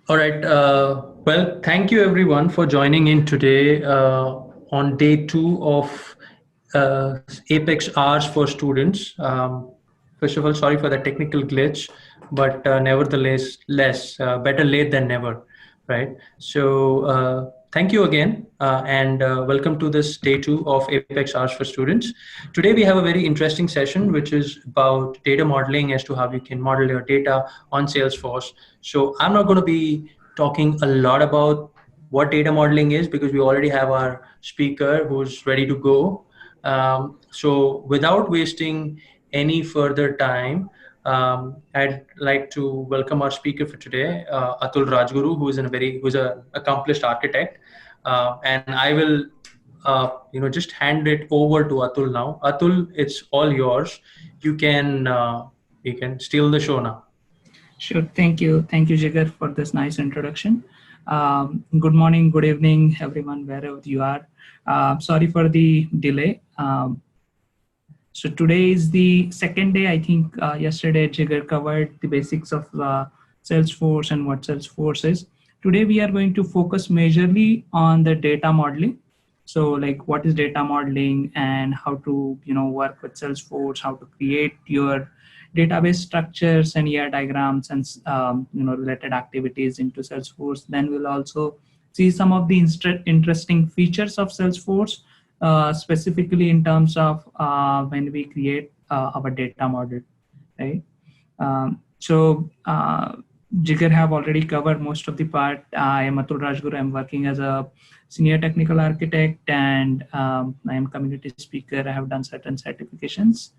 All right. Well, thank you everyone for joining in today on day two of Apex Hours for Students. First of all, sorry for the technical glitch, but nevertheless, better late than never, right? So, thank you again, and welcome to this day two of Apex Hours for Students. Today, we have a very interesting session, which is about data modeling as to how you can model your data on Salesforce. So I'm not going to be talking a lot about what data modeling is because we already have our speaker who's ready to go. So without wasting any further time, I'd like to welcome our speaker for today, Atul Rajguru, who's an accomplished architect, and I will, just hand it over to Atul now. Atul, it's all yours. You can steal the show now. Sure. Thank you, Jigar, for this nice introduction. Good morning, good evening, everyone, wherever you are. Sorry for the delay. So today is the second day. I think yesterday Jigar covered the basics of Salesforce and what Salesforce is. Today we are going to focus majorly on the data modeling. So like what is data modeling and how to work with Salesforce, how to create your database structures and ER diagrams and related activities into Salesforce. Then we'll also see some of the interesting features of Salesforce, specifically in terms of when we create our data model, right? Jigar have already covered most of the part. I am Atul Rajguru. I'm working as a senior technical architect and I am community speaker. I have done certain certifications.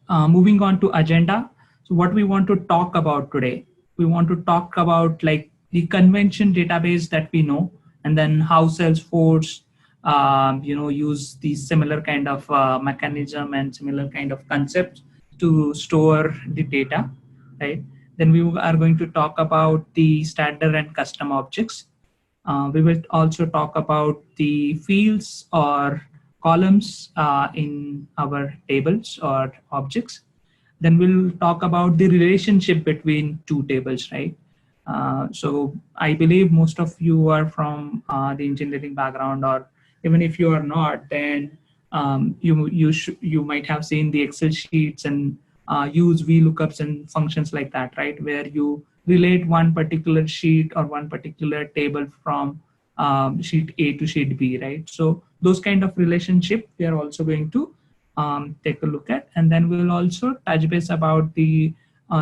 Moving on to agenda. So what we want to talk about today, we want to talk about like the convention database that we know, and then how Salesforce, use the similar kind of mechanism and similar kind of concepts to store the data, right? Then we are going to talk about the standard and custom objects. We will also talk about the fields or columns in our tables or objects. Then we'll talk about the relationship between two tables, right? So I believe most of you are from the engineering background, or even if you are not, then you might have seen the Excel sheets and use VLOOKUPs and functions like that, right? Where you relate one particular sheet or one particular table from sheet A to sheet B, right? So those kind of relationship we are also going to take a look at, and then we'll also touch base about the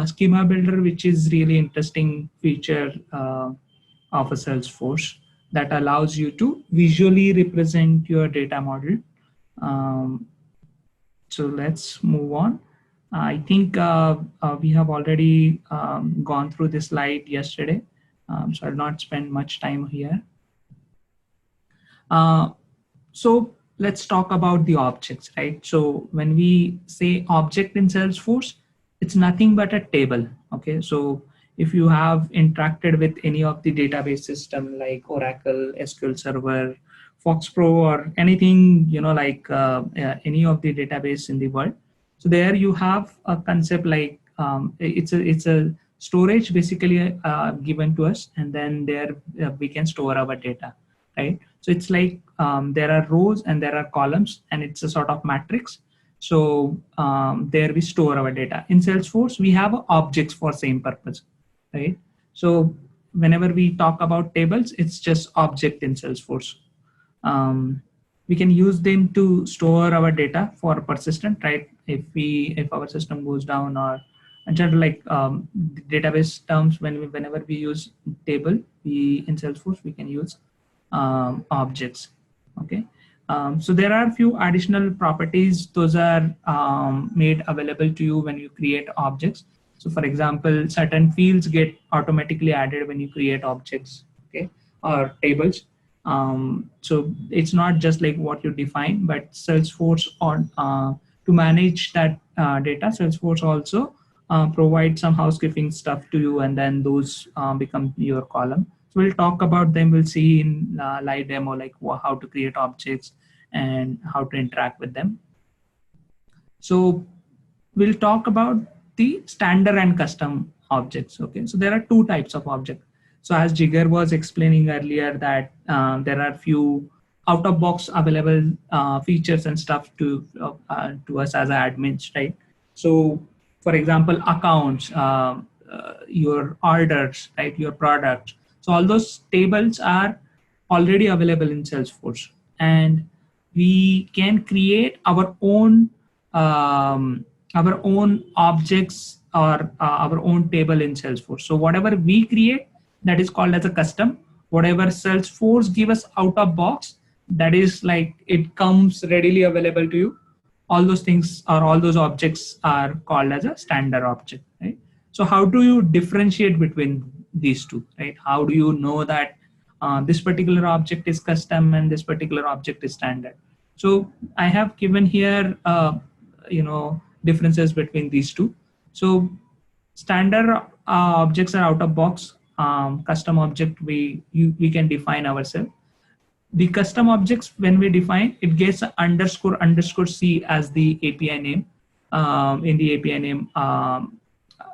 schema builder, which is really interesting feature of a Salesforce that allows you to visually represent your data model. So let's move on. I think we have already gone through this slide yesterday, so I'll not spend much time here. So let's talk about the objects, right? So when we say object in Salesforce, it's nothing but a table, okay? So if you have interacted with any of the database system like Oracle, SQL Server, FoxPro, or anything, like any of the database in the world. So there you have a concept like it's a storage basically given to us, and then there we can store our data, right? So it's like there are rows and there are columns, and it's a sort of matrix. So there we store our data. In Salesforce, we have objects for same purpose, right? So whenever we talk about tables, it's just object in Salesforce. We can use them to store our data for persistent, right? If our system goes down, or general like database terms, whenever we use table, in Salesforce we can use objects. Okay. So there are a few additional properties. Those are made available to you when you create objects. So for example, certain fields get automatically added when you create objects, okay, or tables. So it's not just like what you define, but Salesforce to manage that data, Salesforce also provide some housekeeping stuff to you, and then those become your column. So we'll talk about them. We'll see in live demo like how to create objects and how to interact with them. So we'll talk about the standard and custom objects. Okay, so there are two types of objects. So as Jigar was explaining earlier, that there are few out of box available features and stuff to us as admins, right? So for example, accounts, your orders, right, your products. So all those tables are already available in Salesforce, and we can create our own objects or our own table in Salesforce. So whatever we create, that is called as a custom. Whatever Salesforce give us out of box, that is like it comes readily available to you. All those things or all those objects are called as a standard object, right? So how do you differentiate between these two, right? How do you know that this particular object is custom and this particular object is standard? So I have given here differences between these two. So standard objects are out of box. Custom object we can define ourselves. The custom objects, when we define, it gets underscore underscore C as the API name, in the API name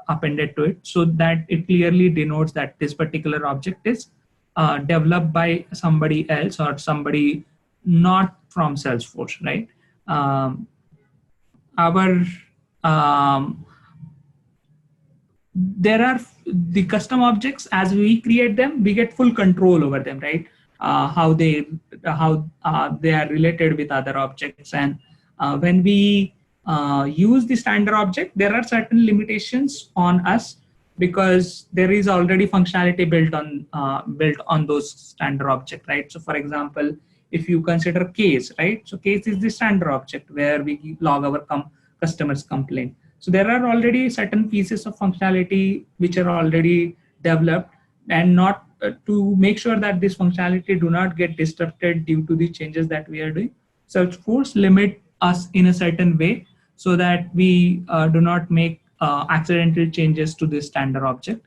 appended to it, so that it clearly denotes that this particular object is developed by somebody else or somebody not from Salesforce, right? Our there are the custom objects, as we create them, we get full control over them, right? How they are related with other objects. And when we use the standard object, there are certain limitations on us, because there is already functionality built on those standard object, right? So for example, if you consider case, right? So case is the standard object where we log our customers complaint. So there are already certain pieces of functionality which are already developed, and not to make sure that this functionality do not get disrupted due to the changes that we are doing. Salesforce limit us in a certain way so that we do not make accidental changes to this standard object.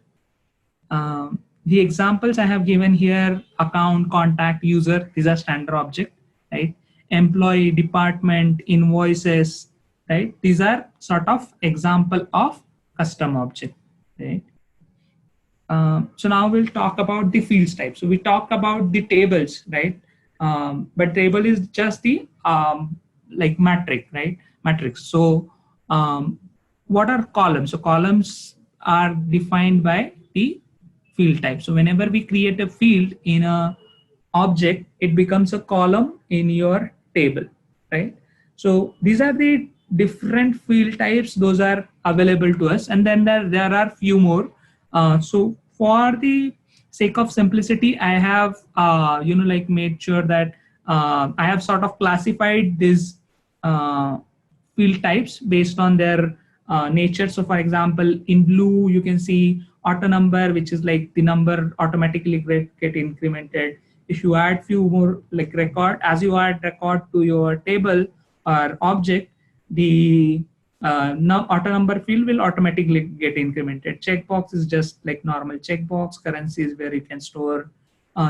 The examples I have given here: account, contact, user, these are standard object, right? Employee, department, invoices, right? These are sort of example of custom object, right? So now we'll talk about the fields type. So we talk about the tables, right? But table is just the like metric, right? Matrix. So what are columns? So columns are defined by the field type. So whenever we create a field in a object, it becomes a column in your table, right? So these are the different field types, those are available to us. And then there are few more. So for the sake of simplicity, I have like made sure that I have sort of classified these field types based on their nature. So for example, in blue you can see auto number, which is like the number automatically get incremented. If you add few more like record, as you add record to your table or object, the auto number field will automatically get incremented. Checkbox is just like normal checkbox. Currency is where you can store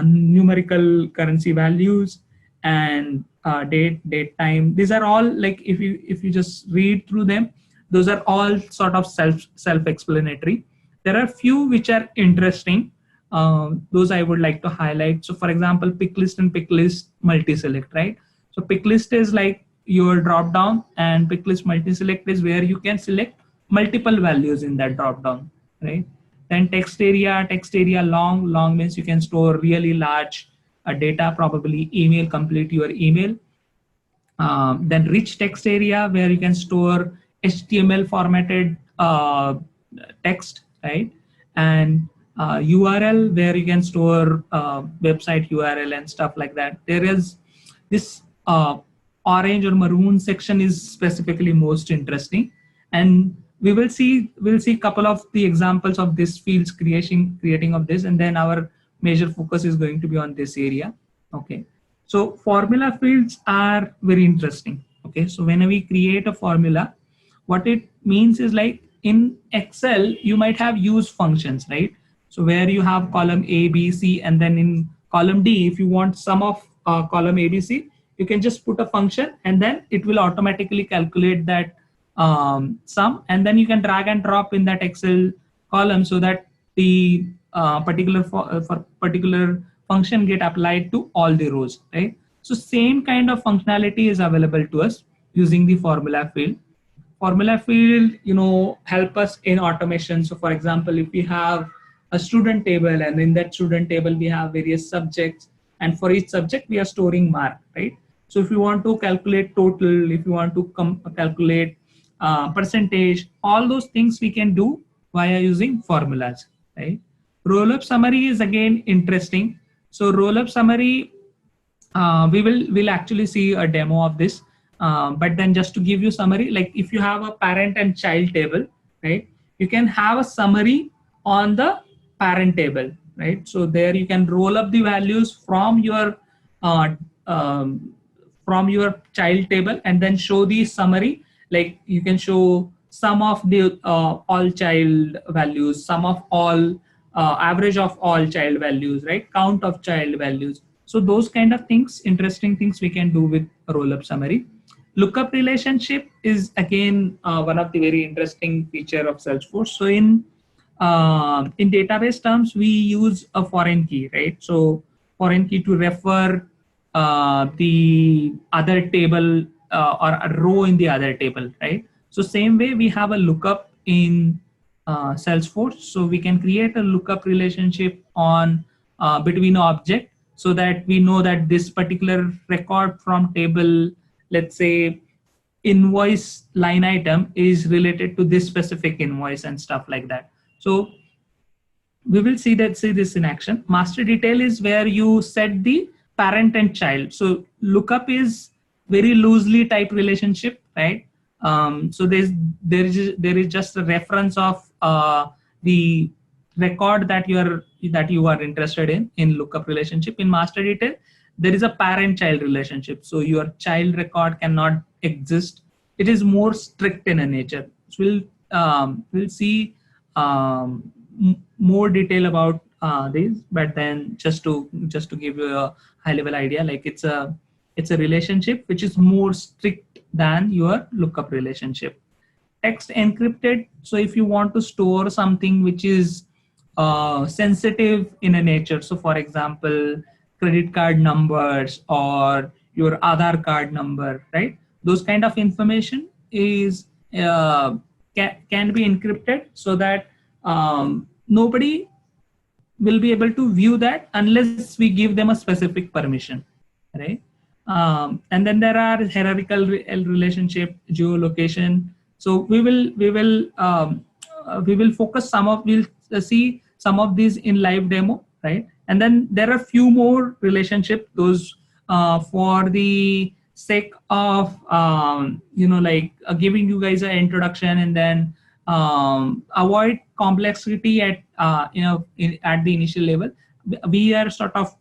numerical currency values, and date, time. These are all like, if you just read through them, those are all sort of self-explanatory. There are few which are interesting. Those I would like to highlight. So for example, picklist and picklist multi-select, right? So picklist is like your drop down, and picklist multi-select is where you can select multiple values in that drop down, right? Then text area long means you can store really large data, probably email, complete your email. Then rich text area, where you can store HTML formatted text, right? And URL, where you can store website URL and stuff like that. There is this orange or maroon section is specifically most interesting, and we'll see a couple of the examples of this fields creating of this, and then our major focus is going to be on this area. Okay, so formula fields are very interesting. Okay, so when we create a formula, what it means is, like in Excel you might have use functions, right? So where you have column A, B, C, and then in column D, if you want sum of column A, B, C, you can just put a function and then it will automatically calculate that sum, and then you can drag and drop in that Excel column so that the for particular function get applied to all the rows, right? So same kind of functionality is available to us using the formula field. Formula field, help us in automation. So for example, if we have a student table, and in that student table we have various subjects, and for each subject we are storing mark, right? So if you want to calculate total, if you want to calculate percentage, all those things we can do via using formulas, right? Roll up summary is again interesting. So roll up summary, we'll actually see a demo of this, but then just to give you summary, like if you have a parent and child table, right, you can have a summary on the parent table, right? So there you can roll up the values uh, um, from your child table and then show the summary. Like you can show sum of the all child values, sum of all average of all child values, right, count of child values. So those kind of things, interesting things we can do with a roll-up summary. Lookup relationship is again one of the very interesting feature of Salesforce. So in database terms, we use a foreign key, right? So foreign key to refer the other table or a row in the other table, right? So same way we have a lookup in Salesforce. So we can create a lookup relationship on between object, so that we know that this particular record from table, let's say invoice line item, is related to this specific invoice and stuff like that. So we will see this in action. Master detail is where you set the parent and child. So lookup is very loosely type relationship, right? So there is just a reference of the record that you are interested in lookup relationship. In master detail, there is a parent child relationship, so your child record cannot exist. It is more strict in a nature. So we'll see more detail about this, but then just to give you a high level idea, like it's a relationship which is more strict than your lookup relationship. Text encrypted, so if you want to store something which is sensitive in a nature, so for example credit card numbers or your Aadhaar card number, right, those kind of information is can be encrypted, so that nobody will be able to view that unless we give them a specific permission, right? And then there are hierarchical relationship, geolocation. So we will focus we'll see some of these in live demo, right? And then there are few more relationship, those for the sake of giving you guys an introduction, and then avoid complexity at at the initial level. We are sort of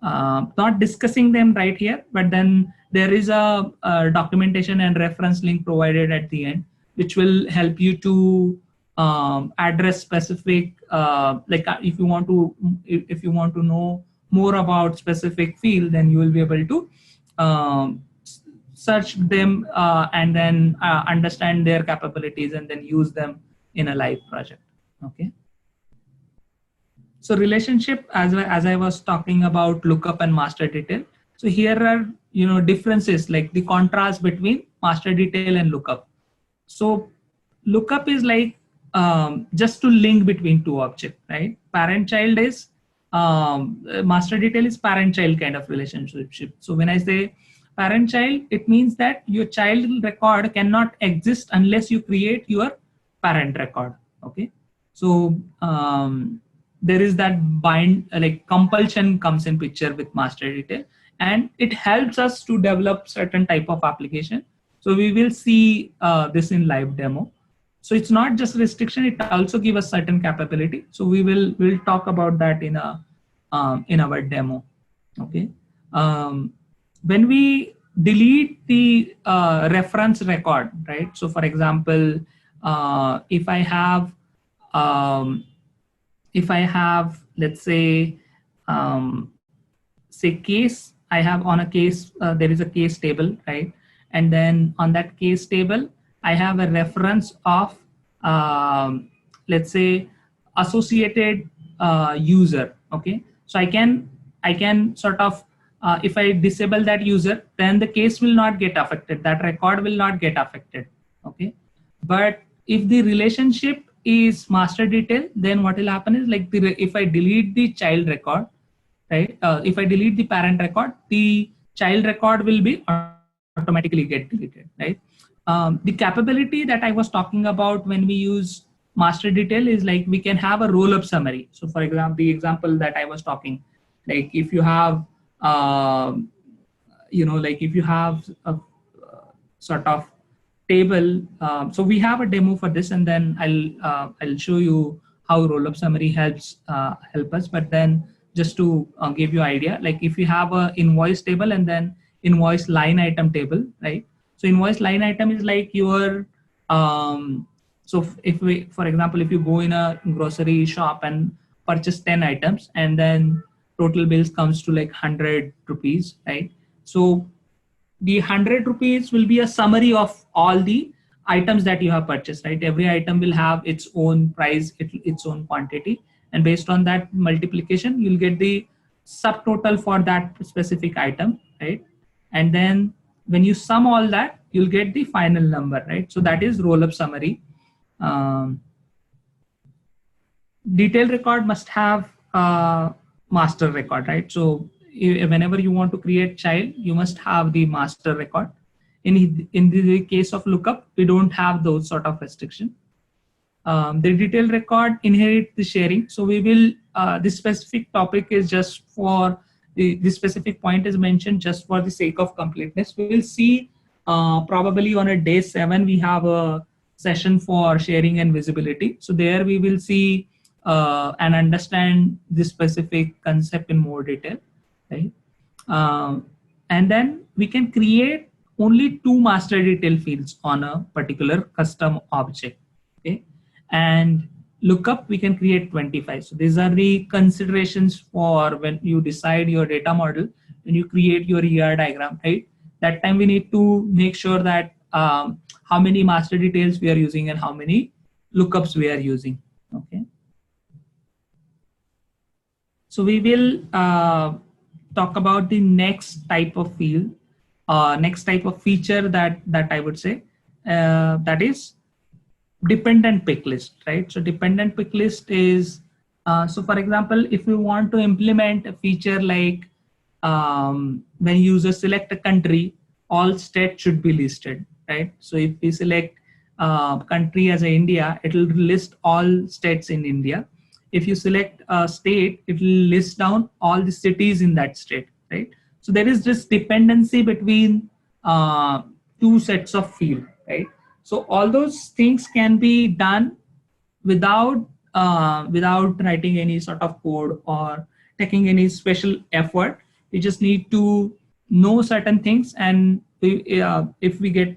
not discussing them right here, but then there is a documentation and reference link provided at the end, which will help you to address specific if you want to know more about specific field, then you will be able to search them and then understand their capabilities and then use them in a live project. Okay. So relationship, as I was talking about lookup and master detail. So here are differences, like the contrast between master detail and lookup. So lookup is like just to link between two objects, right? Parent child is master detail is parent child kind of relationship. So when I say parent child, it means that your child record cannot exist unless you create your parent record. Okay. So there is that compulsion comes in picture with master detail, and it helps us to develop certain type of application. So we will see this in live demo. So it's not just restriction, it also gives us certain capability. So we'll talk about that in our demo. Okay. When we delete the reference record, right? So for example, if I have, let's say case, I have on a case, there is a case table, right? And then on that case table, I have a reference of let's say associated user. Okay, so I can sort of if I disable that user, then the case will not get affected, that record will not get affected. Okay, but if the relationship is master detail, then what will happen is, like, if I delete the child record, right, if I delete the parent record, the child record will be automatically get deleted, right? The capability that I was talking about when we use master detail is, like, we can have a roll up summary. So for example, the example that I was talking, like, if you have like, if you have a sort of table, so we have a demo for this, and then I'll show you how roll up summary help us. But then, just to give you idea, like, if you have a invoice table and then invoice line item table, right? So invoice line item is like your so if we, for example, if you go in a grocery shop and purchase 10 items, and then total bills comes to like 100 rupees, right? So the 100 rupees will be a summary of all the items that you have purchased, right? Every item will have its own price, its own quantity, and based on that multiplication, you'll get the subtotal for that specific item, right? And then when you sum all that, you'll get the final number, right? So that is roll up summary. um, Detailed record must have master record, right? So whenever you want to create child, you must have the master record. In the case of lookup, we don't have those sort of restriction. The detailed record inherit the sharing. So we will, this specific topic is just for this specific point is mentioned just for the sake of completeness. We will see probably on a day 7, we have a session for sharing and visibility. So there we will see and understand this specific concept in more detail, right? And then we can create only 2 master detail fields on a particular custom object, okay? And lookup, we can create 25. So these are the considerations for when you decide your data model, when you create your ER diagram, right? That time we need to make sure that how many master details we are using and how many lookups we are using, okay? So we will talk about the next type of field, next type of feature that I would say, that is dependent pick list, right? So dependent pick list is, so for example, if we want to implement a feature like when users select a country, all states should be listed, right? So if we select country as a India, it will list all states in India. If you select a state, it will list down all the cities in that state, right? So there is this dependency between 2 sets of field, right? So all those things can be done without writing any sort of code or taking any special effort. You just need to know certain things, and if we get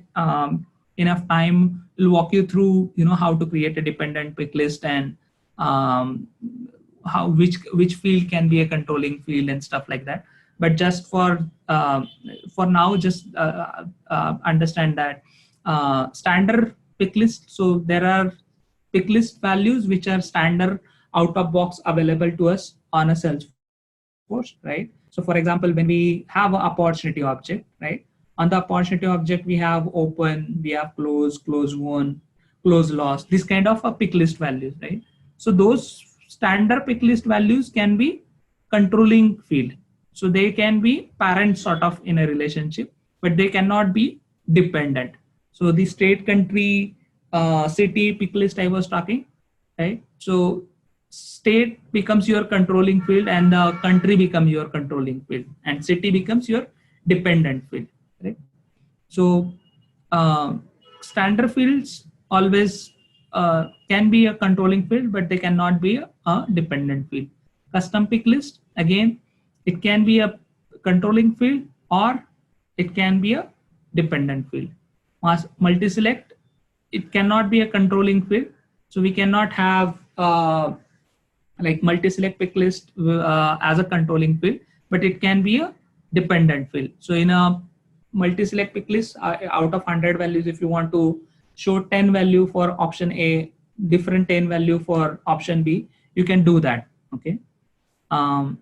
enough time, we'll walk you through, how to create a dependent pick list, and how which field can be a controlling field and stuff like that. But just for now, just understand that standard pick list. So there are pick list values which are standard out of box available to us on a Salesforce, right? So for example, when we have an opportunity object, right? On the opportunity object, we have open, we have close, close won, close lost, this kind of a pick list values, right? So those standard pick list values can be controlling field. So they can be parents sort of in a relationship, but they cannot be dependent. So the state, country, city pick list I was talking, right? So state becomes your controlling field, and the country becomes your controlling field, and city becomes your dependent field, right? So standard fields always can be a controlling field, but they cannot be a dependent field. Custom pick list, again, it can be a controlling field or it can be a dependent field. Multi-select, it cannot be a controlling field. So we cannot have like multi-select pick list as a controlling field, but it can be a dependent field. So in a multi-select pick list, out of 100 values, if you want to show 10 value for option A, different 10 value for option B, you can do that. Okay.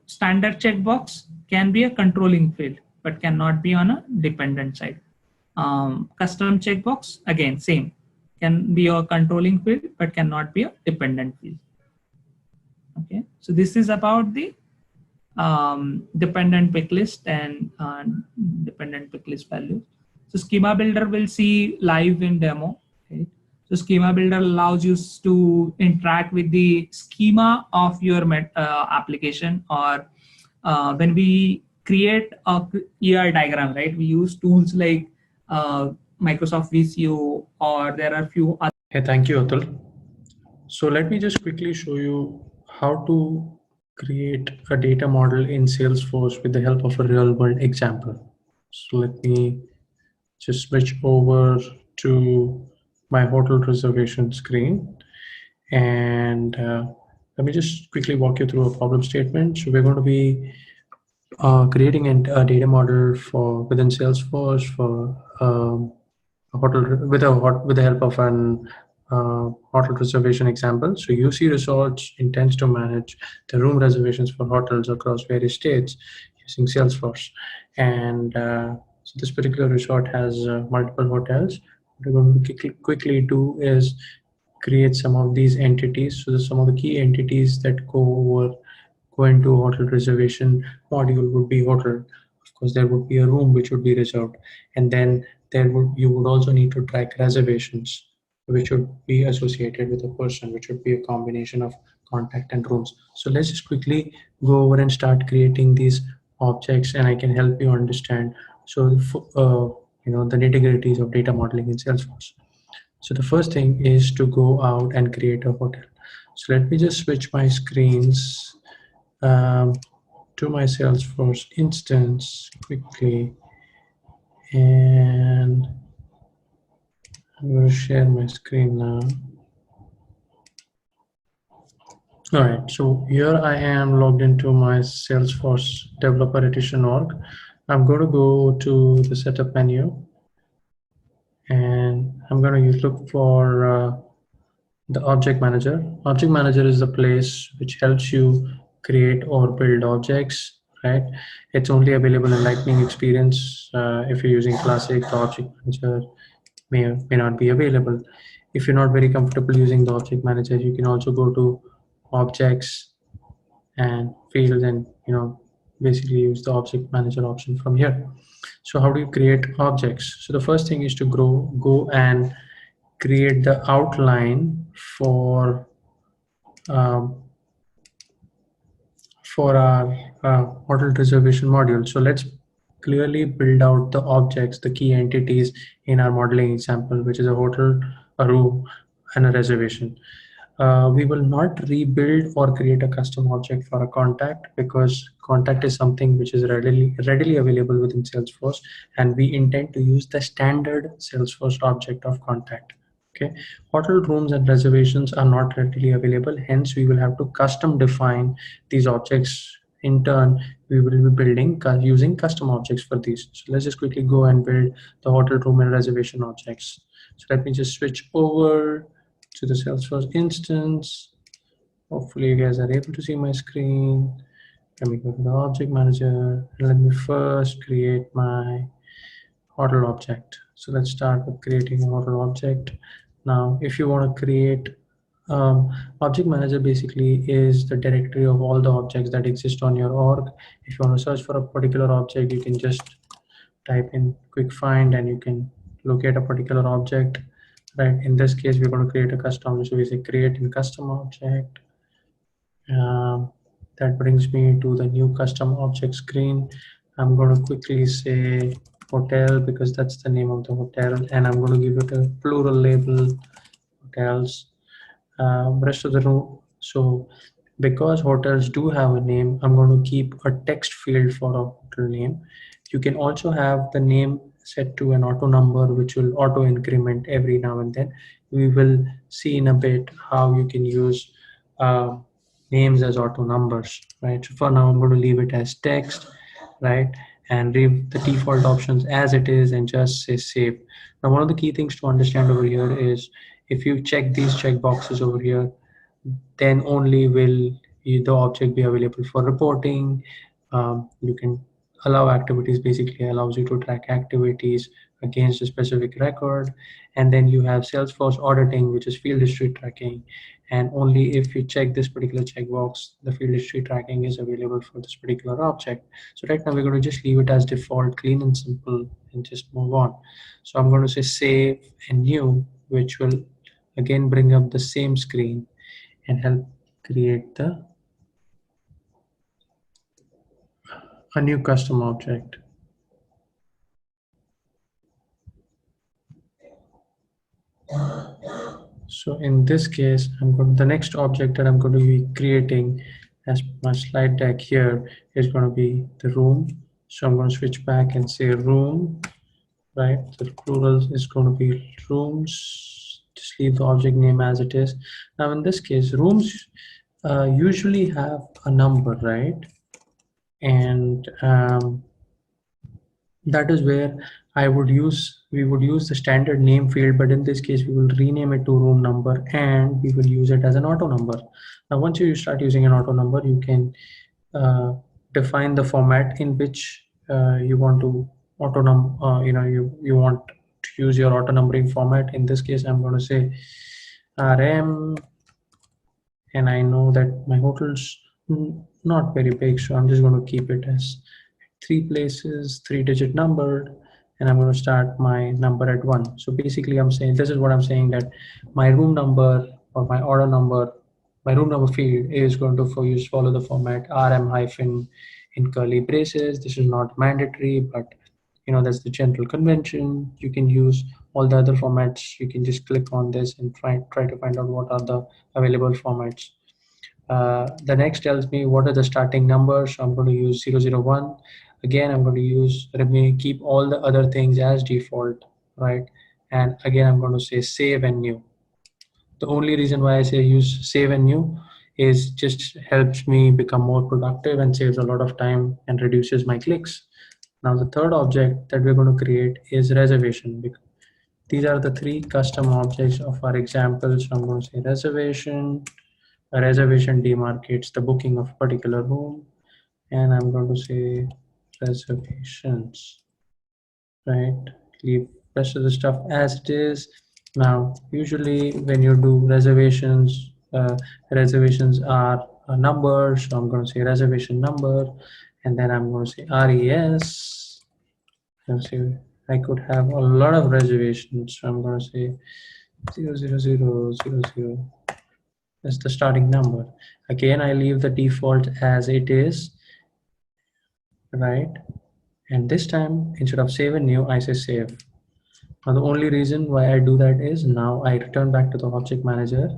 Standard checkbox can be a controlling field, but cannot be on a dependent side. Custom checkbox, again, same, can be a controlling field, but cannot be a dependent field. Okay, so this is about the dependent picklist and dependent picklist values. So schema builder will see live in demo. Okay. So schema builder allows you to interact with the schema of your application, or when we create a ER diagram, right? We use tools like Microsoft VCO, or there are few other. Hey, thank you, Atul. So let me just quickly show you how to create a data model in Salesforce with the help of a real world example. So let me just switch over to my hotel reservation screen, and let me just quickly walk you through a problem statement. So we're going to be creating a data model for within Salesforce for a hotel with the help of an hotel reservation example. So UC Resorts intends to manage the room reservations for hotels across various states using Salesforce, and so this particular resort has multiple hotels. What we're going to quickly do is create some of these entities. So some of the key entities that go into hotel reservation module would be hotel. Of course, there would be a room which would be reserved, and then you would also need to track reservations, which would be associated with a person, which would be a combination of contact and rooms. So let's just quickly go over and start creating these objects, and I can help you understand. So the nitty-gritties of data modeling in Salesforce. So the first thing is to go out and create a hotel. So let me just switch my screens to my Salesforce instance quickly, and I'm going to share my screen now. All right, so here I am logged into my Salesforce developer edition org. I'm going to go to the setup menu, and I'm going to look for the object manager. Object manager is the place which helps you create or build objects, right? It's only available in Lightning Experience. If you're using Classic, the object manager may not be available. If you're not very comfortable using the object manager, you can also go to objects and fields, and basically use the object manager option from here. So how do you create objects? So the first thing is to go and create the outline for our hotel reservation module. So let's clearly build out the objects, the key entities in our modeling example, which is a hotel, a room, and a reservation. We will not rebuild or create a custom object for a contact, because contact is something which is readily available within Salesforce, and we intend to use the standard Salesforce object of contact. Okay, hotel rooms and reservations are not readily available, hence we will have to custom define these objects. In turn, we will be building using custom objects for these. So let's just quickly go and build the hotel room and reservation objects. So let me just switch over to the Salesforce instance. Hopefully you guys are able to see my screen. Let me go to the object manager, and let me first create my hotel object. So let's start with creating a hotel object. Now, if you want to create object manager, basically is the directory of all the objects that exist on your org. If you want to search for a particular object, you can just type in quick find and you can locate a particular object. Right, in this case, we're going to create a custom. So we say create in custom object. That brings me to the new custom object screen. I'm going to quickly say hotel, because that's the name of the hotel, and I'm going to give it a plural label, hotels. Rest of the room. So because hotels do have a name, I'm going to keep a text field for a hotel name. You can also have the name set to an auto number, which will auto increment every now and then. We will see in a bit how you can use names as auto numbers, right? So for now, I'm going to leave it as text, right? And leave the default options as it is and just say save. Now, one of the key things to understand over here is If you check these check boxes over here, then only will the object be available for reporting. You can allow activities, basically allows you to track activities against a specific record. And then you have Salesforce auditing, which is field history tracking. And only if you check this particular checkbox, the field history tracking is available for this particular object. So right now we're going to just leave it as default, clean and simple, and just move on. So I'm going to say save and new, which will again bring up the same screen and help create a new custom object. So in this case, the next object that I'm going to be creating as my slide deck here is going to be the room. So I'm going to switch back and say room, right? The plural is going to be rooms. Just leave the object name as it is. Now in this case, rooms usually have a number, right? And that is where we would use the standard name field, but in this case we will rename it to room number and we will use it as an auto number. Now once you start using an auto number, you can define the format in which you want to you want to use your auto numbering format. In this case I'm going to say RM, and I know that my hotel's not very big, so I'm just going to keep it as 3 places, 3-digit number, and I'm going to start my number at 1. So basically I'm saying, this is what I'm saying, that my room number or my order number, my room number field is going to follow the format RM hyphen in curly braces. This is not mandatory, but that's the general convention. You can use all the other formats. You can just click on this and try to find out what are the available formats. The next tells me what are the starting numbers. So I'm going to use 001. Again, I'm going to keep all the other things as default, right? And again, I'm going to say save and new. The only reason why I say use save and new is just helps me become more productive and saves a lot of time and reduces my clicks. Now the third object that we're going to create is reservation. These are the 3 custom objects of our example. So I'm going to say reservation. A reservation demarcates the booking of a particular room, and I'm going to say reservations, right? Leave rest of the stuff as it is. Now usually when you do reservations, reservations are a number, so I'm going to say reservation number, and then I'm going to say res. I could have a lot of reservations, so I'm going to say 00000. That's the starting number. Again, I leave the default as it is, right? And this time, instead of save and new, I say save. Now the only reason why I do that is now I return back to the object manager,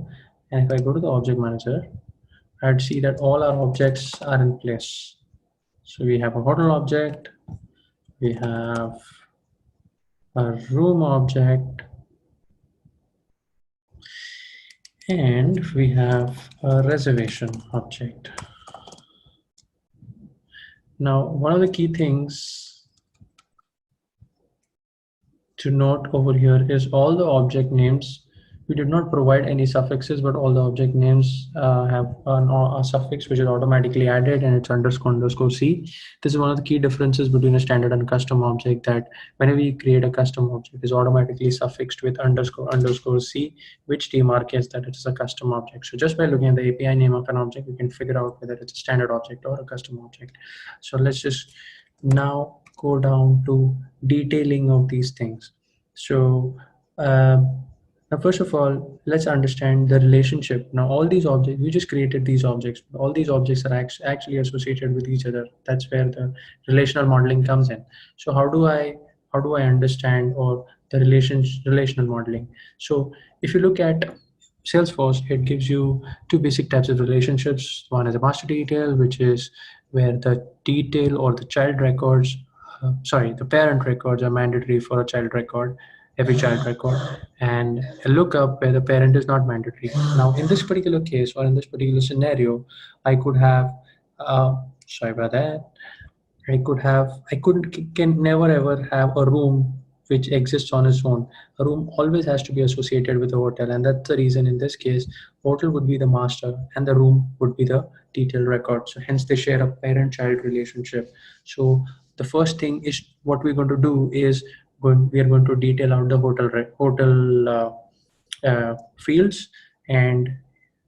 and if I go to the object manager, I'd see that all our objects are in place. So we have a hotel object, we have a room object, and we have a reservation object. Now, one of the key things to note over here is all the object names. We did not provide any suffixes, but all the object names have a suffix which is automatically added, and it's __c. This is one of the key differences between a standard and custom object, that whenever you create a custom object, is automatically suffixed with __c, which demarcates that it is a custom object. So just by looking at the API name of an object, you can figure out whether it's a standard object or a custom object. So let's just now go down to detailing of these things. So now, first of all, let's understand the relationship. Now, all these objects, we just created these objects. All these objects are actually associated with each other. That's where the relational modeling comes in. So how do I understand or the relational modeling? So if you look at Salesforce, it gives you 2 basic types of relationships. One is a master detail, which is where the detail or the child records, the parent records are mandatory for a child record, every child record, and a lookup where the parent is not mandatory. Now, in this particular case or in this particular scenario, I could have, sorry about that, can never ever have a room which exists on its own. A room always has to be associated with a hotel, and that's the reason in this case, hotel would be the master and the room would be the detailed record. So hence they share a parent-child relationship. So the first thing is what we're going to do is we are going to detail out the hotel fields. And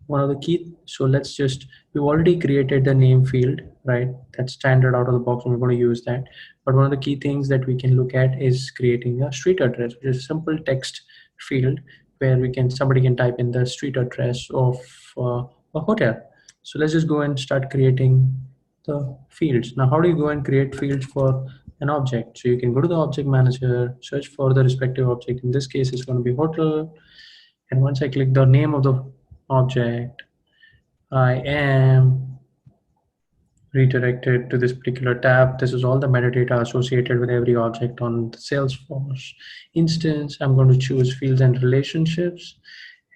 one of the key, so let's just, we've already created the name field, right? That's standard out of the box and we're going to use that. But one of the key things that we can look at is creating a street address, which is a simple text field where somebody can type in the street address of a hotel. So let's just go and start creating the fields. Now how do you go and create fields for an object? So you can go to the object manager, search for the respective object. In this case it's going to be hotel, and once I click the name of the object, I am redirected to this particular tab. This is all the metadata associated with every object on the Salesforce instance. I'm going to choose fields and relationships,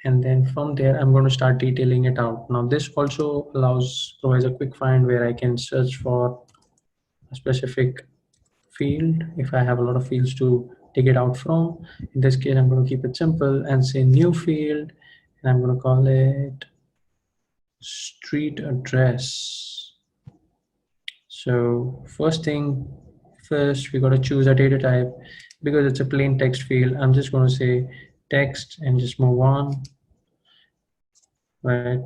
and then from there I'm going to start detailing it out. Now this also provides a quick find where I can search for a specific field if I have a lot of fields to take it out from. In this case I'm going to keep it simple and say new field, and I'm going to call it street address. So first thing first, we got to choose a data type. Because it's a plain text field, I'm just going to say text and just move on, right?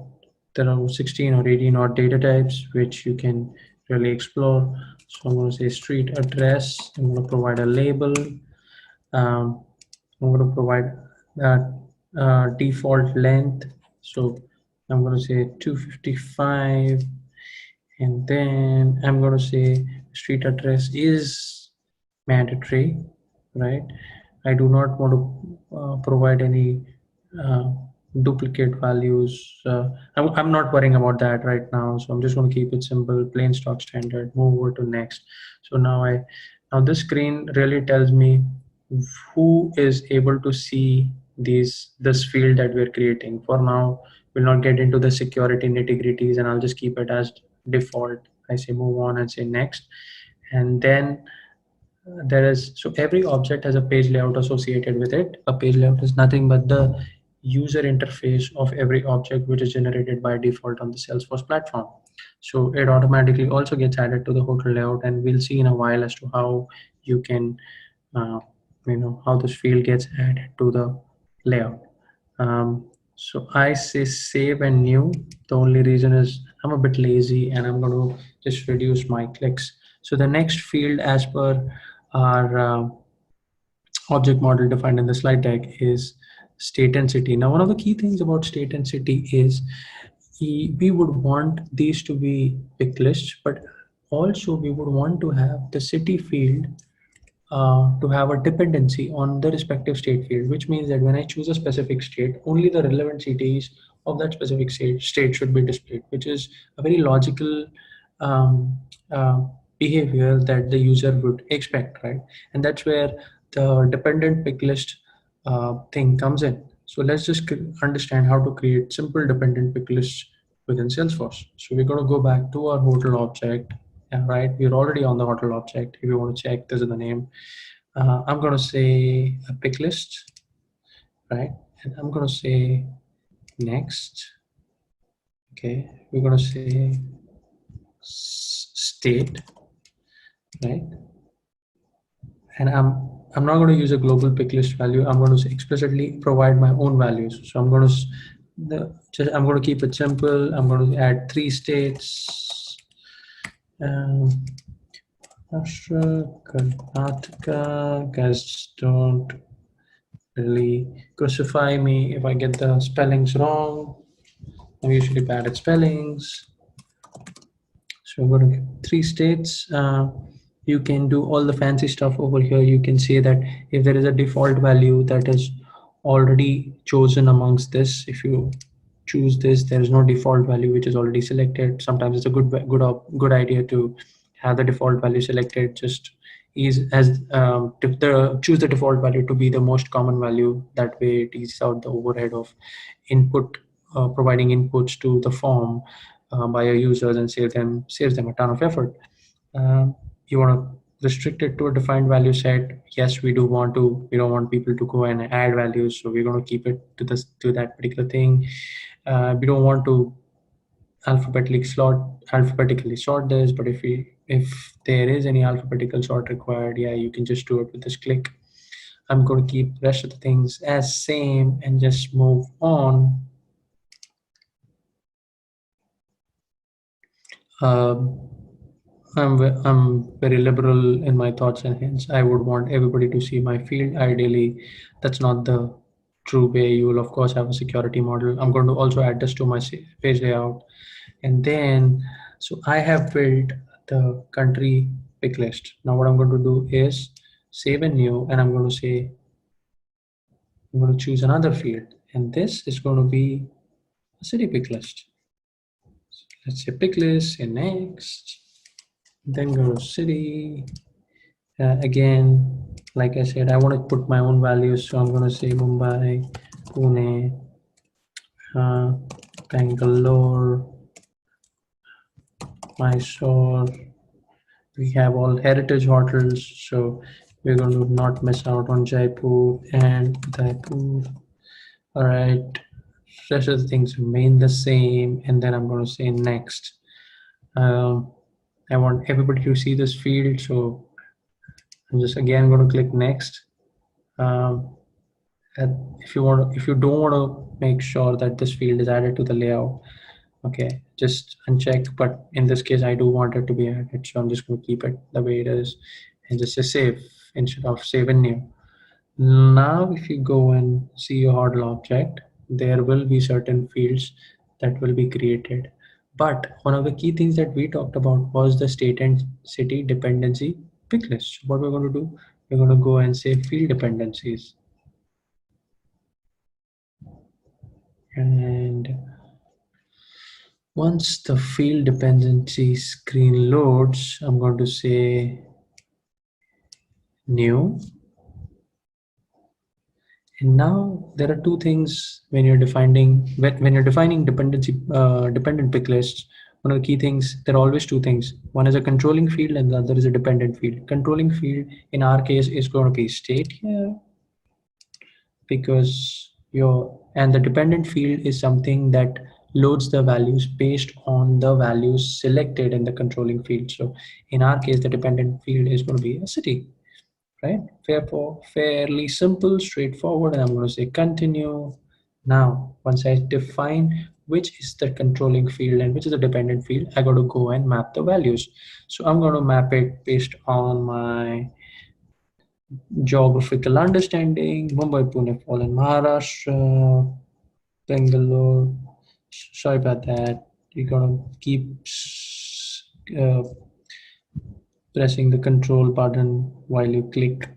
There are 16 or 18 odd data types which you can really explore. So I'm going to say street address. I'm going to provide a label. I'm going to provide that default length. So I'm going to say 255, and then I'm going to say street address is mandatory, right? I do not want to provide any uh, duplicate values. I'm not worrying about that right now, so I'm just going to keep it simple, plain stock standard, move over to next. So now this screen really tells me who is able to see this field that we're creating. For now, we'll not get into the security nitty-gritties, and I'll just keep it as default. I say move on and say next, and then so every object has a page layout associated with it. A page layout is nothing but the user interface of every object which is generated by default on the Salesforce platform. So it automatically also gets added to the hotel layout, and we'll see in a while as to how you can uh, how this field gets added to the layout. So I say save and new. The only reason is I'm a bit lazy and I'm going to just reduce my clicks. So the next field as per our object model defined in the slide deck is state and city. Now, one of the key things about state and city is we would want these to be pick lists, but also we would want to have the city field to have a dependency on the respective state field, which means that when I choose a specific state, only the relevant cities of that specific state should be displayed, which is a very logical um, uh, behavior that the user would expect, right? And that's where the dependent pick list thing comes in. So let's just understand how to create simple dependent pick lists within Salesforce. So we're going to go back to our hotel object. Yeah, right. We're already on the hotel object. If you want to check, this is the name. I'm going to say a pick list, right? And I'm going to say next. Okay. We're going to say state, right? And I'm not going to use a global pick list value. I'm going to explicitly provide my own values. So I'm going to I'm going to keep it simple. I'm going to add 3 states. Maharashtra, Karnataka. Guys, don't really crucify me if I get the spellings wrong. I'm usually bad at spellings. So we're going to get 3 states. You can do all the fancy stuff over here. You can say that if there is a default value that is already chosen amongst this, if you choose this, there is no default value which is already selected. Sometimes it's a good idea to have the default value selected. Just choose the default value to be the most common value. That way it eases out the overhead of providing inputs to the form by your users and saves them a ton of effort. You want to restrict it to a defined value set. Yes, we don't want people to go and add values, so we're going to keep it to that particular thing. We don't want to alphabetically sort this, but if there is any alphabetical sort required, yeah, you can just do it with this click. I'm going to keep the rest of the things as same and just move on. um, I'm very liberal in my thoughts, and hence I would want everybody to see my field. Ideally, that's not the true way. You will of course have a security model. I'm going to also add this to my page layout, and then so I have built the country pick list. Now what I'm going to do is save and new, and I'm going to say I'm going to choose another field, and this is going to be a city pick list. Let's say pick list and next, then go to city. Again, like I said, I want to put my own values, so I'm going to say Mumbai, Pune, uh, Bangalore, Mysore. We have all heritage hotels, so we're going to not miss out on Jaipur and Udaipur. All right, rest of the things remain the same, and then I'm going to say next. Um, I want everybody to see this field, so I'm just again going to click next. Um, if you don't want to make sure that this field is added to the layout, okay, just uncheck. But in this case, I do want it to be added, so I'm just going to keep it the way it is and just say save instead of save and new. Now if you go and see your hodl object, there will be certain fields that will be created, but one of the key things that we talked about was the state and city dependency pick list. So what we're going to do, we're going to go and say field dependencies, and once the field dependency screen loads, I'm going to say new. And now there are two things when you're defining dependency dependent pick lists. One of the key things, there are always two things. One is a controlling field and the other is a dependent field. Controlling field in our case is going to be state here, because and the dependent field is something that loads the values based on the values selected in the controlling field. So in our case, the dependent field is going to be a city, right? Therefore, fairly simple, straightforward, and I'm going to say continue. Now, once I define which is the controlling field and which is the dependent field, I got to go and map the values. So I'm going to map it based on my geographical understanding. Mumbai, Pune fall in Maharashtra, Bangalore. Sorry about that. You're gonna keep uh, pressing the control button while you click.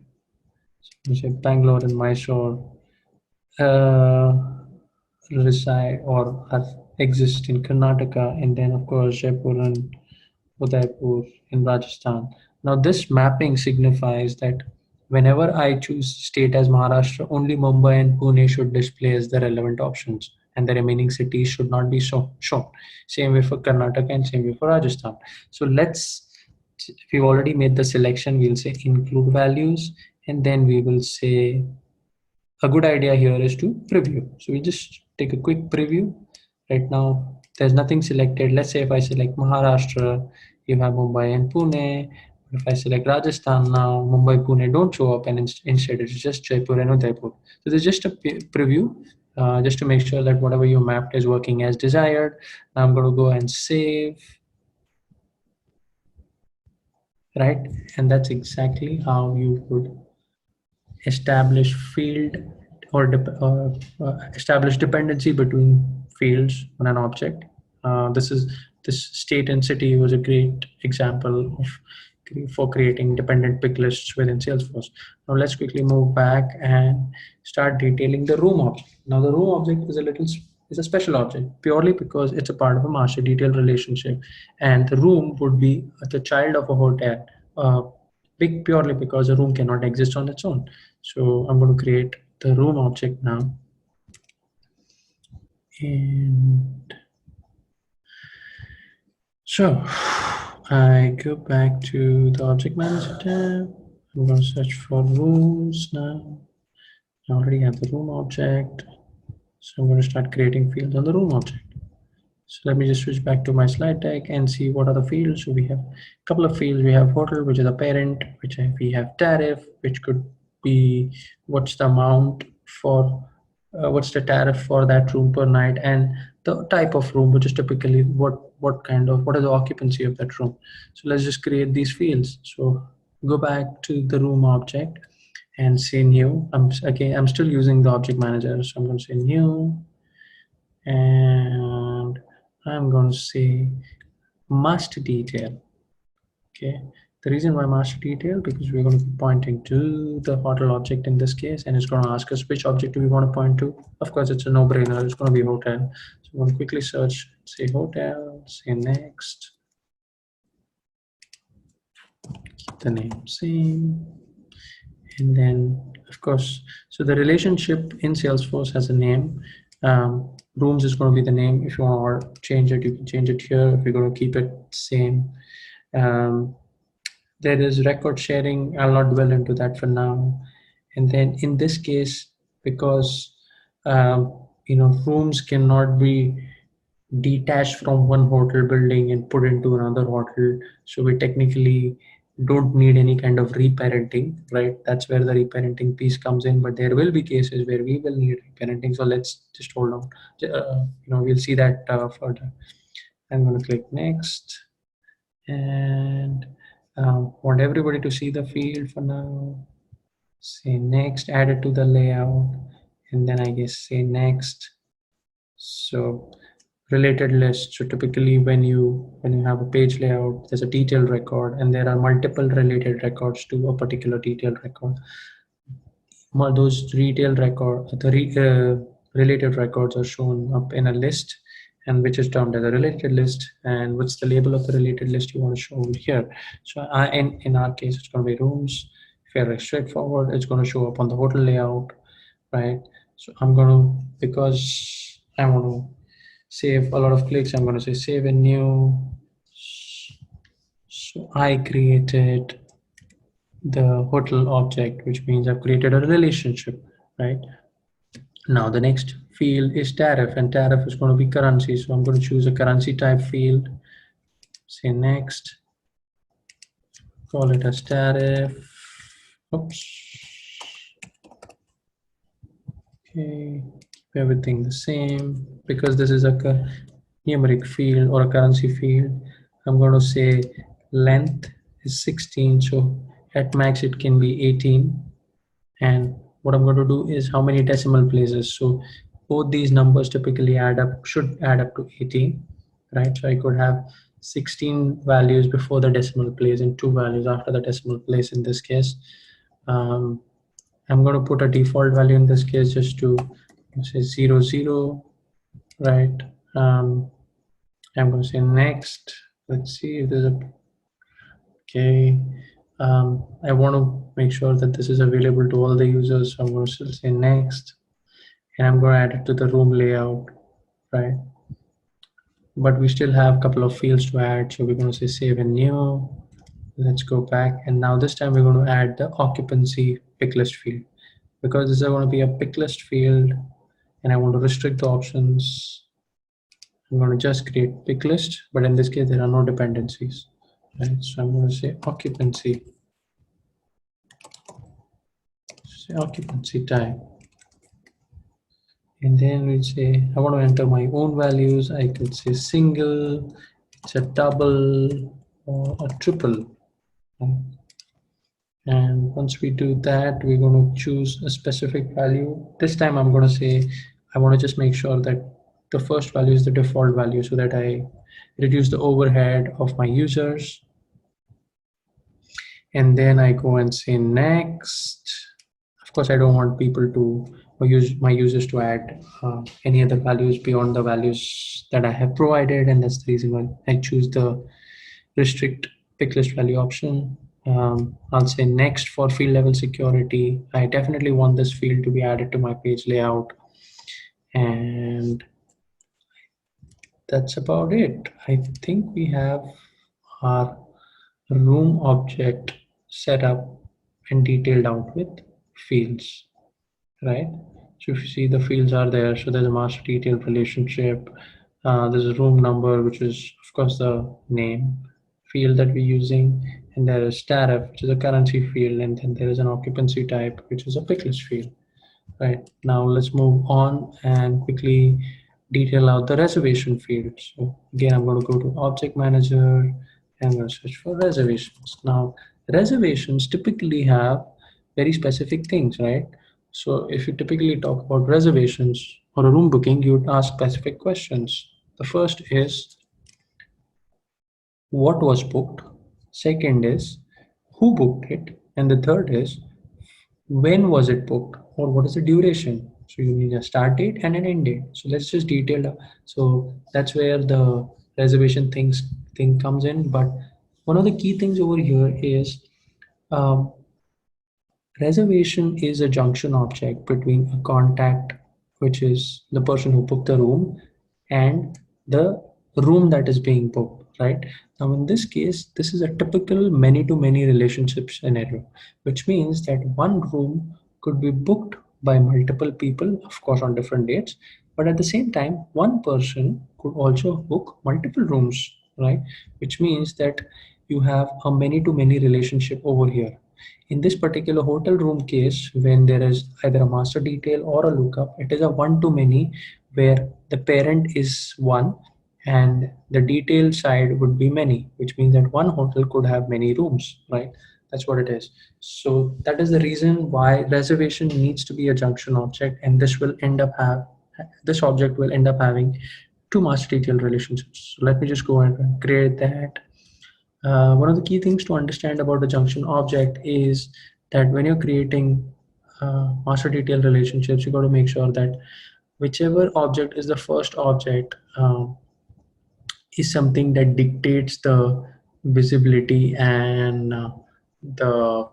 So say Bangalore and Mysore uh, reside or exist in Karnataka, and then of course Jaipur and Udaipur in Rajasthan. Now, this mapping signifies that whenever I choose state as Maharashtra, only Mumbai and Pune should display as the relevant options, and the remaining cities should not be shown. Same way for Karnataka and same way for Rajasthan. So we've already made the selection, we'll say include values, and then we will say a good idea here is to preview. So we just take a quick preview. Right now, there's nothing selected. Let's say if I select Maharashtra, you have Mumbai and Pune. If I select Rajasthan now, Mumbai, Pune don't show up, and instead it's just Jaipur and Udaipur. So there's just a preview, just to make sure that whatever you mapped is working as desired. Now I'm going to go and save, right? And that's exactly how you would establish field or establish dependency between fields on an object. This state and city was a great example of for creating dependent pick lists within Salesforce. Now let's quickly move back and start detailing the room object. Now the room object is a special object purely because it's a part of a master detail relationship, and the room would be the child of a hotel. Big purely because a room cannot exist on its own. So I'm going to create the room object now. And so I go back to the object manager tab. I'm going to search for rooms now. I already have the room object. So I'm going to start creating fields on the room object. So let me just switch back to my slide deck and see what are the fields. So we have a couple of fields. We have hotel, which is a parent, which we have tariff, which could be what's the amount for, what's the tariff for that room per night, and the type of room, which is typically what is the occupancy of that room. So let's just create these fields. So go back to the room object and say new. I'm still using the object manager, so I'm going to say new, and I'm going to say master detail. Okay, the reason why master detail, because we're going to be pointing to the hotel object in this case, and it's going to ask us which object do we want to point to. Of course, it's a no-brainer. It's going to be hotel. So I'm going to quickly search, say hotel, say next, keep the name same, and then of course, so the relationship in Salesforce has a name. Rooms is going to be the name. If you want to change it, you can change it here. If you're going to keep it same, there is record sharing. I'll not dwell into that for now. And then in this case, because rooms cannot be detached from one hotel building and put into another hotel, so we technically don't need any kind of reparenting, right? That's where the reparenting piece comes in. But there will be cases where we will need reparenting. So let's just hold on. We'll see that further. I'm going to click next, and want everybody to see the field for now. Say next, add it to the layout, and then I guess say next. So related list. So typically when you have a page layout, there's a detailed record, and there are multiple related records to a particular detailed record. Those related records are shown up in a list, and which is termed as a related list, and what's the label of the related list you want to show over here. So in our case, it's going to be rooms. Fairly straightforward. It's going to show up on the hotel layout, right? So I'm going to, because I want to save a lot of clicks, I'm going to say save and new. So I created the hotel object, which means I've created a relationship, right? Now the next field is tariff, and tariff is going to be currency. So I'm going to choose a currency type field, say next, call it as tariff. Oops. Okay, keep everything the same. Because this is a numeric field or a currency field, I'm going to say length is 16, so at max it can be 18. And what I'm going to do is how many decimal places. So both these numbers typically should add up to 18, right? So I could have 16 values before the decimal place and 2 values after the decimal place in this case. I'm going to put a default value in this case just to say 0, 0, right? I'm going to say next. Let's see if there's a, okay. I want to make sure that this is available to all the users. So I'm going to say next, and I'm going to add it to the room layout, right? But we still have a couple of fields to add. So we're going to say save and new. Let's go back. And now this time we're going to add the occupancy picklist field, because this is going to be a picklist field and I want to restrict the options. I'm going to just create picklist, but in this case, there are no dependencies, right? So I'm going to say occupancy. Say occupancy type, and then we say I want to enter my own values. I could say single, it's a double, or a triple. And once we do that, we're going to choose a specific value. This time I'm going to say I want to just make sure that the first value is the default value, so that I reduce the overhead of my users. And then I go and say next. Of course, I don't want people to, or my users to add any other values beyond the values that I have provided, and that's the reason why I choose the restrict picklist value option. I'll say next for field level security. I definitely want this field to be added to my page layout, and that's about it. I think we have our room object set up and detailed out with fields, right? So if you see, the fields are there. So there's a master detail relationship. There's a room number, which is of course the name field that we're using, and there is tariff, which is a currency field, and then there is an occupancy type, which is a picklist field. Right, now let's move on and quickly detail out the reservation field. So again, I'm going to go to Object Manager and I'm going to search for reservations. Now, reservations typically have very specific things, right? So if you typically talk about reservations or a room booking, you would ask specific questions. The first is what was booked. Second is who booked it. And the third is when was it booked or what is the duration. So you need a start date and an end date. So let's just detail that. So that's where the reservation thing comes in. But one of the key things over here is um, reservation is a junction object between a contact, which is the person who booked the room, and the room that is being booked, right? Now, in this case, this is a typical many-to-many relationship scenario, which means that one room could be booked by multiple people, of course, on different dates, but at the same time, one person could also book multiple rooms, right? Which means that you have a many-to-many relationship over here. In this particular hotel room case, when there is either a master detail or a lookup, it is a one-to-many where the parent is one and the detail side would be many, which means that one hotel could have many rooms, right? That's what it is. So that is the reason why reservation needs to be a junction object, and this object will end up having two master detail relationships. So let me just go ahead and create that. One of the key things to understand about a junction object is that when you're creating master detail relationships, you got to make sure that whichever object is the first object is something that dictates the visibility and the,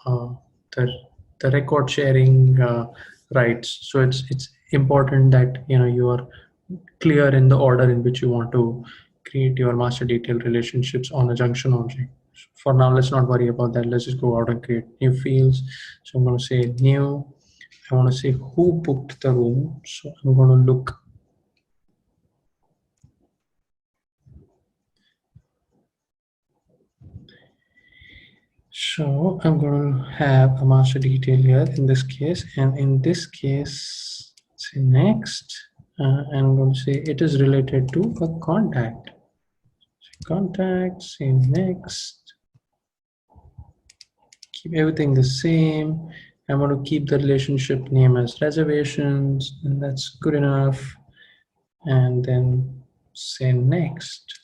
uh, the the record sharing rights. So it's important that you are clear in the order in which you want to create your master detail relationships on a junction object. For now, let's not worry about that. Let's just go out and create new fields. So I'm going to say new. I want to say who booked the room. So I'm going to look. So I'm going to have a master detail here in this case, and in this case, say next, and I'm going to say it is related to a contact. Contact, say next, keep everything the same. I want to keep the relationship name as reservations, and that's good enough. And then say next.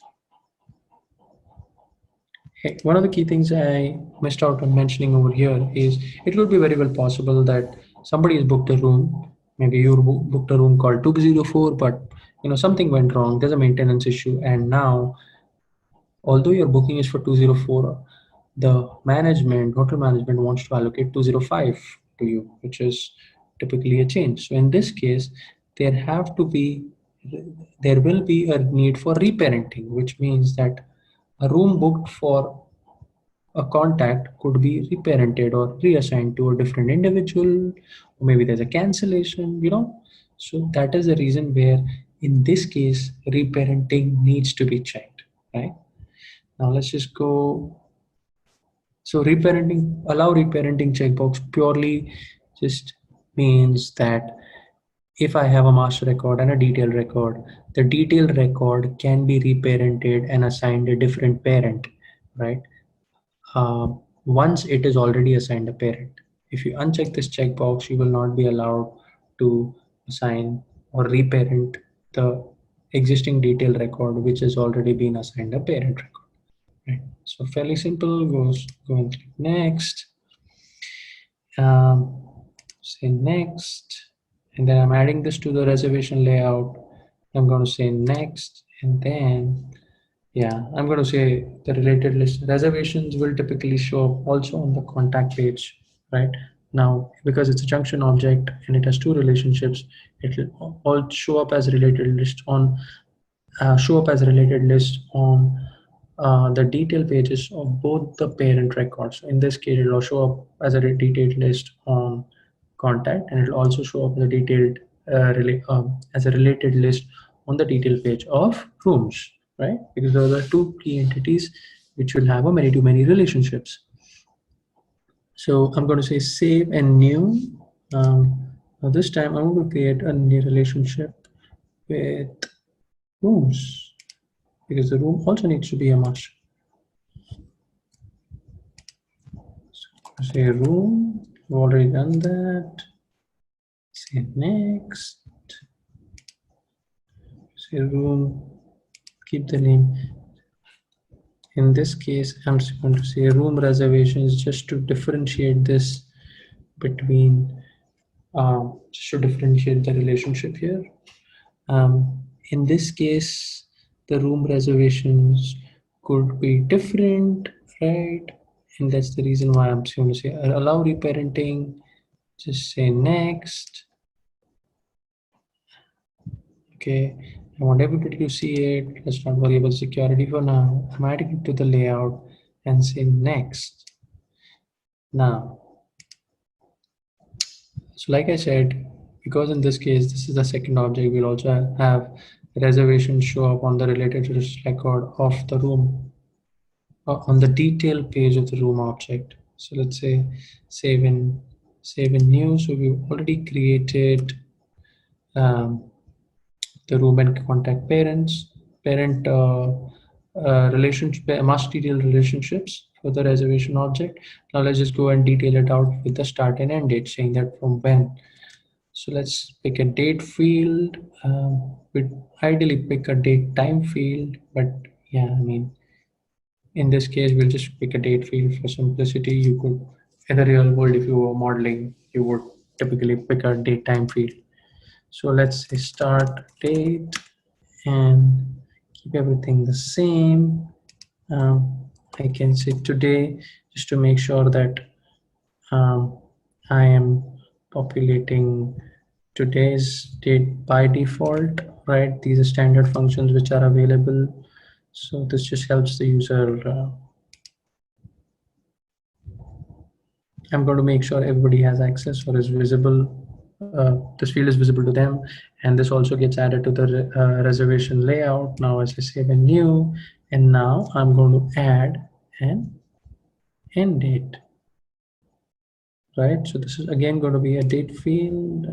Hey, one of the key things I missed out on mentioning over here is it could be very well possible that somebody has booked a room. Maybe you booked a room called 204, but something went wrong. There's a maintenance issue, and now, although your booking is for 204, the hotel management wants to allocate 205 to you, which is typically a change. So in this case, there will be a need for reparenting, which means that a room booked for a contact could be reparented or reassigned to a different individual, or maybe there's a cancellation. So that is the reason where, in this case, reparenting needs to be checked, right? Now let's just go. So allow reparenting checkbox purely just means that if I have a master record and a detailed record, the detailed record can be reparented and assigned a different parent, right? Once it is already assigned a parent. If you uncheck this checkbox, you will not be allowed to assign or reparent the existing detailed record, which has already been assigned a parent record. Right. So fairly simple. Go and click next. Say next, and then I'm adding this to the reservation layout. I'm going to say next, and then I'm going to say the related list. Reservations will typically show up also on the contact page, right? Now, because it's a junction object and it has two relationships, it will all show up as related list on the detail pages of both the parent records. In this case, it will show up as a detailed list on contact, and it will also show up the detailed as a related list on the detail page of rooms, right? Because those are two key entities which will have a many-to-many relationships. So I'm going to say save and new. Now this time I'm going to create a new relationship with rooms, because the room also needs to be a must. So say room, we've already done that. Say next. Say room, keep the name. In this case, I'm just going to say room reservations just to differentiate this between, just to differentiate the relationship here. In this case, the room reservations could be different, right? And that's the reason why I'm just going to say allow reparenting, just say next. Okay, I want everybody to see it. Let's not worry about security for now. I'm adding it to the layout and say next. Now, so like I said, because in this case, this is the second object, we'll also have reservations show up on the related record of the room, on the detail page of the room object. So let's say save in new. So we've already created the room and contact parent relationship, master detail relationships for the reservation object. Now let's just go and detail it out with the start and end date, saying that from when. So let's pick a date field. We'd ideally pick a date time field, but yeah, I mean, in this case, we'll just pick a date field for simplicity. You could, in the real world, if you were modeling, you would typically pick a date time field. So let's say start date and keep everything the same. I can say today, just to make sure that I am populating today's date by default, right? These are standard functions which are available. So this just helps the user. I'm going to make sure everybody has access or is visible. This field is visible to them, and this also gets added to the reservation layout. Now as I save a new, and now I'm going to add an end date, right? So this is again going to be a date field.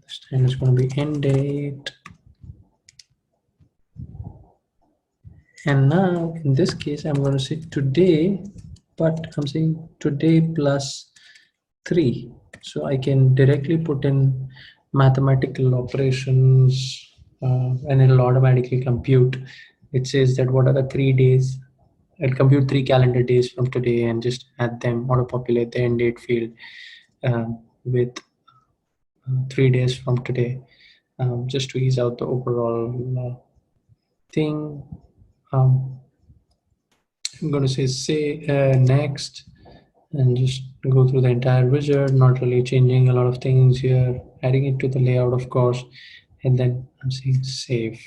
This time it's going to be end date. And now in this case, I'm going to say today, but I'm saying today plus 3. So I can directly put in mathematical operations and it'll automatically compute. It says that what are the 3 days. It'll compute 3 calendar days from today and just add them, auto populate the end date field with 3 days from today, just to ease out the overall thing. I'm going to say next and just go through the entire wizard, not really changing a lot of things here, adding it to the layout, of course, and then I'm saying save.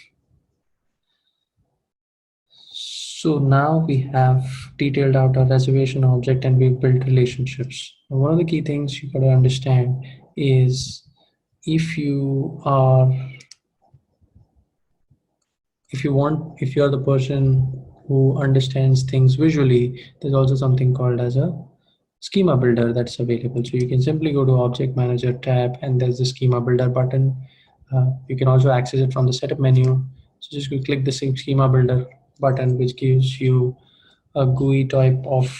So now we have detailed out our reservation object and we've built relationships. And one of the key things you got to understand is if you are if you're the person who understands things visually, there's also something called as a schema builder that's available. So you can simply go to object manager tab and there's the schema builder button. You can also access it from the setup menu. So just click the schema builder button, which gives you a GUI type of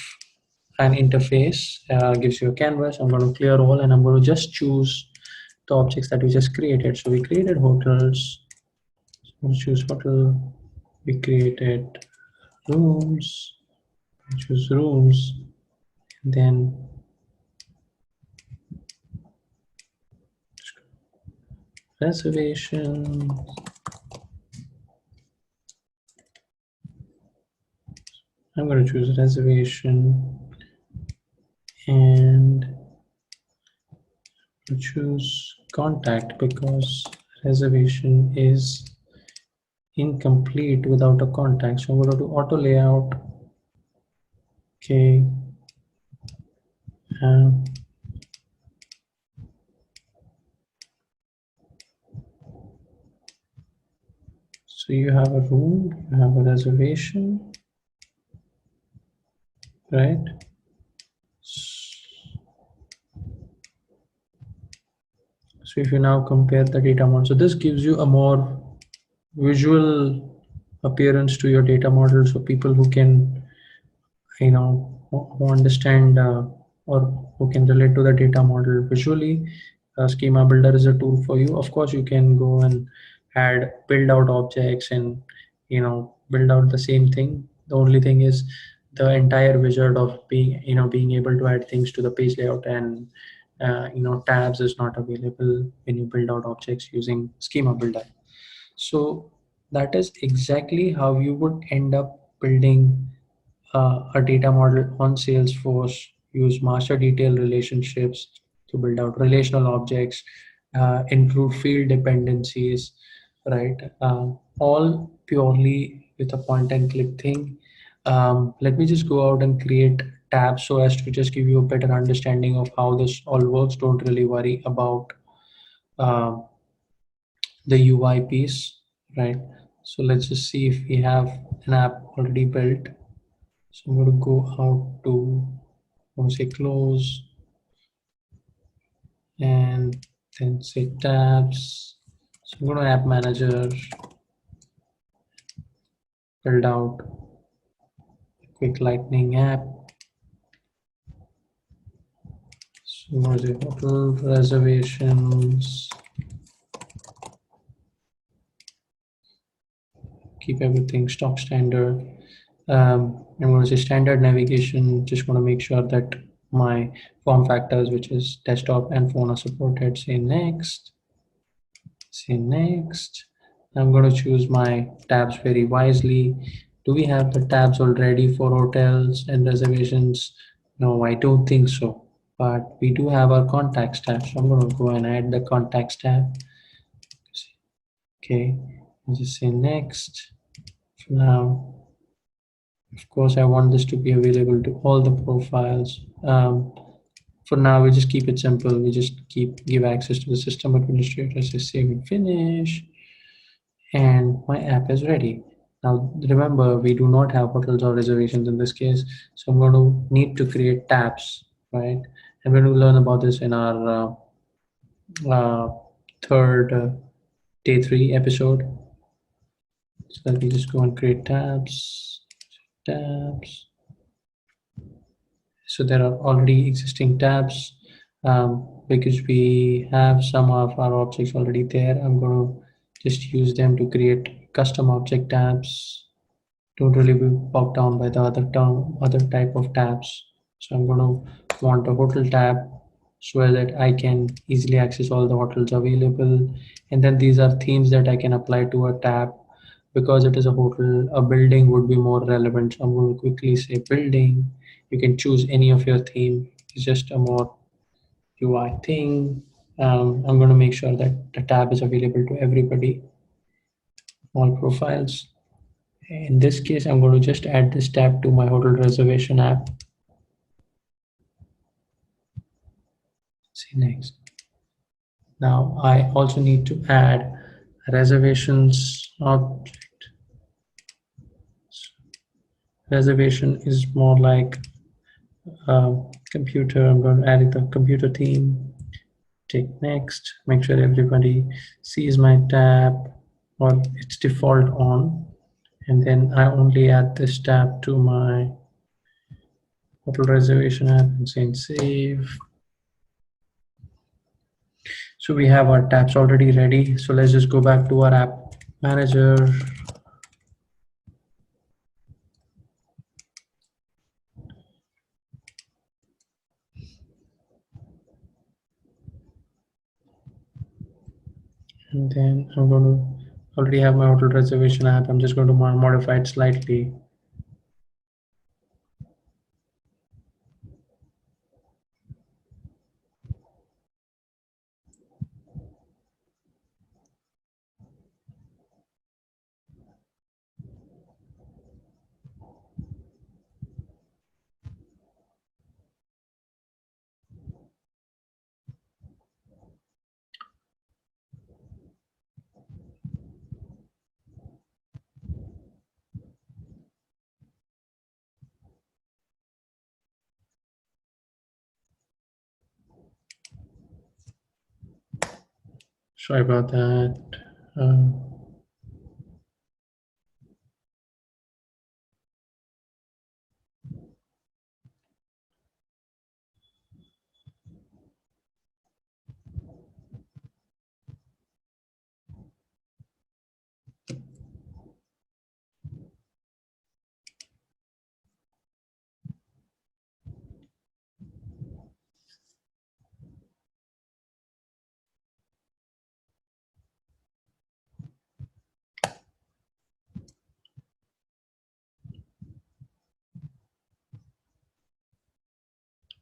an interface, gives you a canvas. I'm going to clear all and I'm going to just choose the objects that we just created. So we created hotels. We'll choose hotel. We created rooms. We choose rooms. And then reservation. I'm going to choose reservation and choose contact because reservation is incomplete without a contact. So I'm going to do auto layout. Okay. And so you have a room, you have a reservation, right? So if you now compare the data model, so this gives you a more visual appearance to your data model, so people who can, you know, who understand or who can relate to the data model visually, schema builder is a tool for you. Of course you can go and add build out objects and, you know, build out the same thing. The only thing is the entire wizard of being, you know, being able to add things to the page layout and you know, tabs is not available when you build out objects using schema builder. So that is exactly how you would end up building a data model on Salesforce. Use master detail relationships to build out relational objects, include field dependencies, right? All purely with a point and click thing. Let me just go out and create tabs so as to just give you a better understanding of how this all works. Don't really worry about uh, the UI piece, right? So let's just see if we have an app already built. So I'm going to go out to, I'm going to say close and then say tabs. So I'm going to app manager, build out quick lightning app. So I'm going to say hotel reservations, keep everything stock standard. I'm going to say standard navigation, just going to make sure that my form factors, which is desktop and phone, are supported. Say next. Say next. I'm going to choose my tabs very wisely. Do we have the tabs already for hotels and reservations? No, I don't think so. But we do have our contacts tab. So I'm going to go and add the contacts tab. Okay. I'll just say next. Now, of course, I want this to be available to all the profiles. For now, we just keep it simple. We just give access to the system administrator. Say save and finish. And my app is ready. Now remember, we do not have hotels or reservations in this case, so I'm going to need to create tabs, right? And we're going to learn about this in our third day 3 episode. So let me just go and create tabs. So there are already existing tabs because we have some of our objects already there. I'm going to just use them to create custom object tabs. Don't really be bogged down by the other type of tabs. So I'm going to want a hotel tab so that I can easily access all the hotels available. And then these are themes that I can apply to a tab. Because it is a hotel, a building would be more relevant. So I'm going to quickly say building. You can choose any of your theme. It's just a more UI thing. I'm going to make sure that the tab is available to everybody, all profiles. In this case, I'm going to just add this tab to my hotel reservation app. See next. Now I also need to add reservations object. Reservation is more like computer. I'm going to add the computer theme. Take next. Make sure everybody sees my tab or its default on. And then I only add this tab to my hotel reservation app and say save. So we have our tabs already ready. So let's just go back to our app manager. And then I'm going to already have my hotel reservation app. I'm just going to modify it slightly. Sorry about that. Um,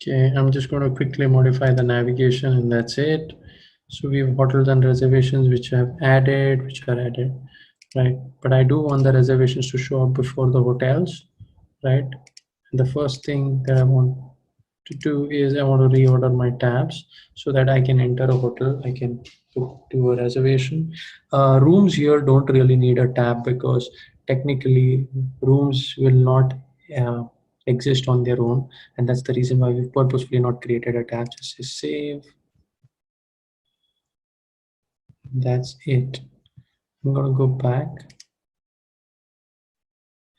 Okay, I'm just going to quickly modify the navigation and that's it. So we have hotels and reservations which are added, right? But I do want the reservations to show up before the hotels, right? And the first thing that I want to do is I want to reorder my tabs so that I can enter a hotel. I can do a reservation. Rooms here don't really need a tab because technically rooms will not uh, exist on their own, and that's the reason why we've purposefully not created a tab. Just say save. That's it. I'm gonna go back.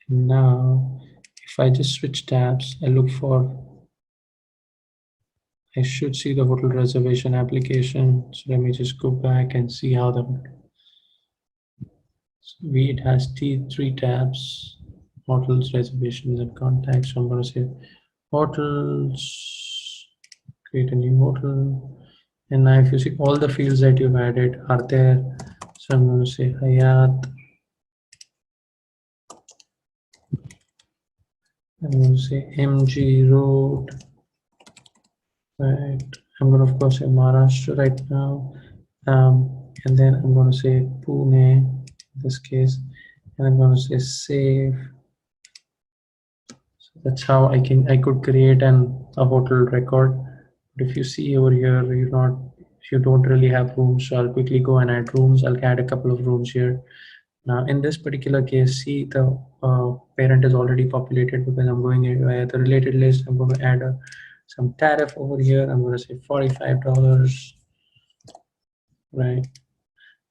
And now, if I just switch tabs, I look for I should see the hotel reservation application. So let me just go back and see how the it has three tabs: hotels, reservations, and contacts. So I'm going to say hotels, create a new hotel, and now if you see all the fields that you've added are there. So I'm going to say Hayat. I'm going to say MG Road. Right. I'm going to of course say Maharashtra right now. And then I'm going to say Pune in this case, and I'm going to say save. So that's how I could create a hotel record. But if you see over here, you don't really have rooms, so I'll quickly go and add rooms. I'll add a couple of rooms here. Now in this particular case, see the parent is already populated because I'm going via the related list. I'm going to add some tariff over here. I'm going to say $45, right?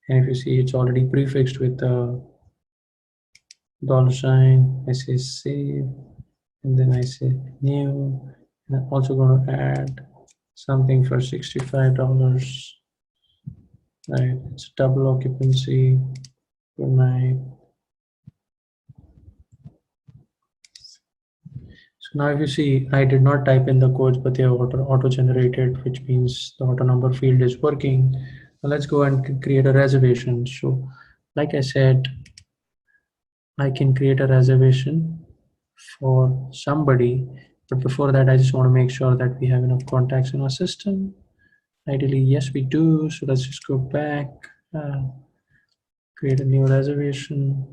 And if you see, it's already prefixed with the $sign. I say save, and then I say new, and I'm also going to add something for $65, right? It's double occupancy. Good night. So now if you see, I did not type in the codes, but they are auto generated, which means the auto number field is working. Now let's go and create a reservation. So like I said, I can create a reservation for somebody, but before that, I just want to make sure that we have enough contacts in our system. Ideally, yes, we do. So let's just go back, create a new reservation.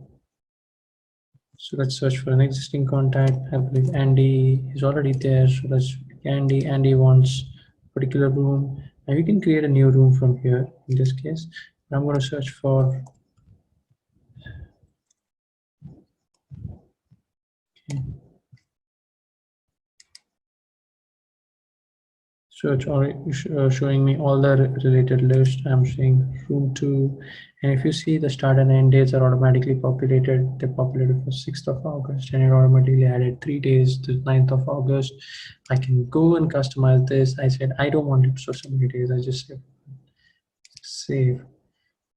So let's search for an existing contact. I believe Andy is already there. So let's Andy. Andy wants a particular room. Now you can create a new room from here in this case. I'm going to search for okay. Search or showing me all the related list. I'm saying room 2, and if you see the start and end dates are automatically populated. They're populated for 6th of August, and it automatically added 3 days to 9th of August. I can go and customize this. I said I don't want it for so many days. I just said save.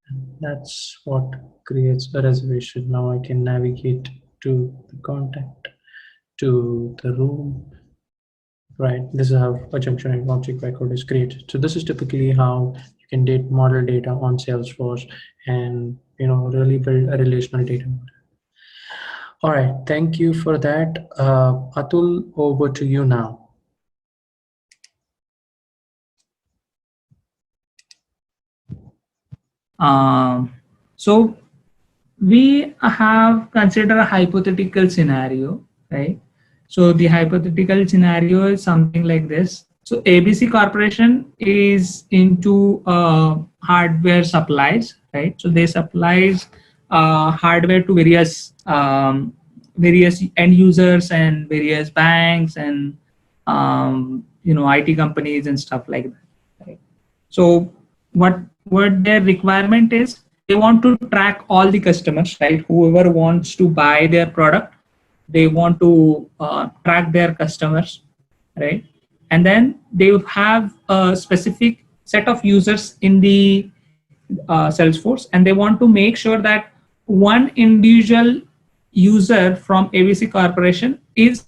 And that's what creates a reservation. Now I can navigate to the contact, to the room. Right, this is how a junction and object record is created. So this is typically how you can model data on Salesforce and really build a relational data model. All right, thank you for that. Atul, over to you now. So we have considered a hypothetical scenario, right? So the hypothetical scenario is something like this. So ABC Corporation is into hardware supplies, right? So they supplies hardware to various end users and various banks and IT companies and stuff like that. Right? So what what their requirement is, they want to track all the customers, right? Whoever wants to buy their product, they want to track their customers, right? And then they have a specific set of users in the Salesforce, and they want to make sure that one individual user from ABC Corporation is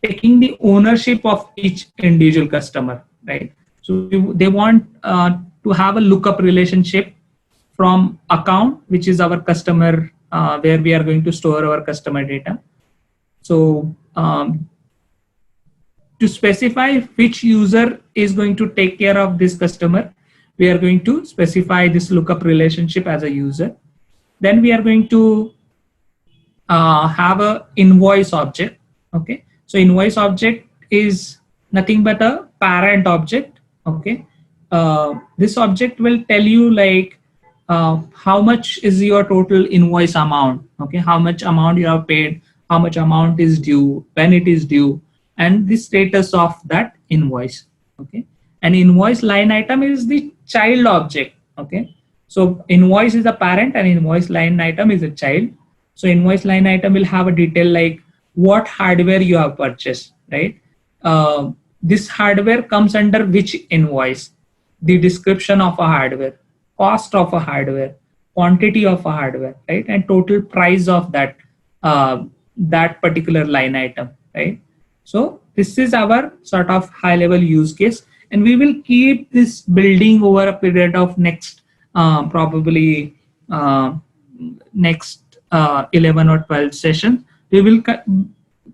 taking the ownership of each individual customer, right? So they want to have a lookup relationship from account, which is our customer, where we are going to store our customer data. So to specify which user is going to take care of this customer, we are going to specify this lookup relationship as a user. Then we are going to have a invoice object. Okay, so invoice object is nothing but a parent object. Okay, this object will tell you like how much is your total invoice amount. Okay, how much amount you have paid, how much amount is due, when it is due, and the status of that invoice. Okay, an invoice line item is the child object. Okay, so invoice is the parent and invoice line item is a child. So invoice line item will have a detail like what hardware you have purchased, right? This hardware comes under which invoice, the description of a hardware, cost of a hardware, quantity of a hardware, right? And total price of that that particular line item, right? So this is our sort of high level use case, and we will keep this building over a period of next probably next 11 or 12 sessions. We will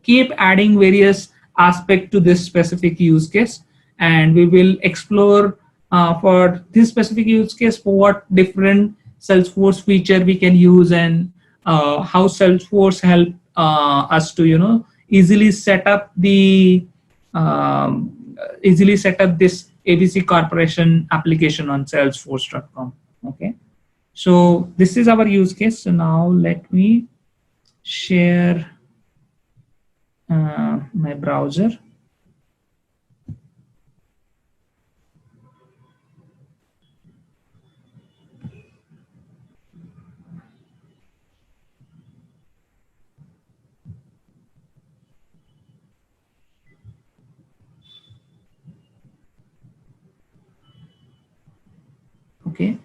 keep adding various aspects to this specific use case, and we will explore for this specific use case for what different Salesforce feature we can use, and how Salesforce help us to easily set up the easily set up this ABC Corporation application on Salesforce.com. Okay, so this is our use case. So now let me share my browser. Okay.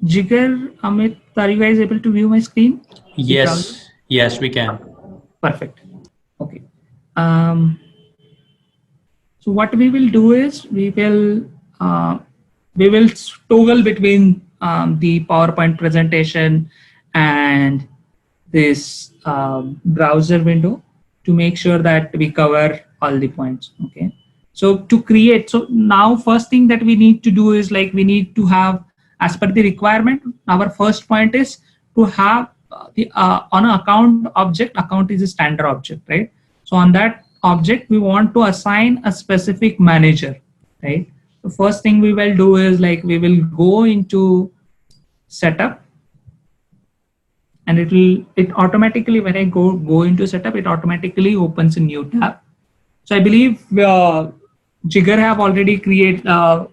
Jigar, Amit, are you guys able to view my screen? Yes, yes, we can. Perfect. Okay. So what we will do is we will toggle between the PowerPoint presentation and this browser window to make sure that we cover all the points. Okay. So to create, so now first thing that we need to do is like we need to have, as per the requirement, our first point is to have the on an account object. Account is a standard object, right? So on that object we want to assign a specific manager, right? The first thing we will do is like we will go into setup, and it automatically, when I go into setup, it automatically opens a new tab. So I believe Jigar have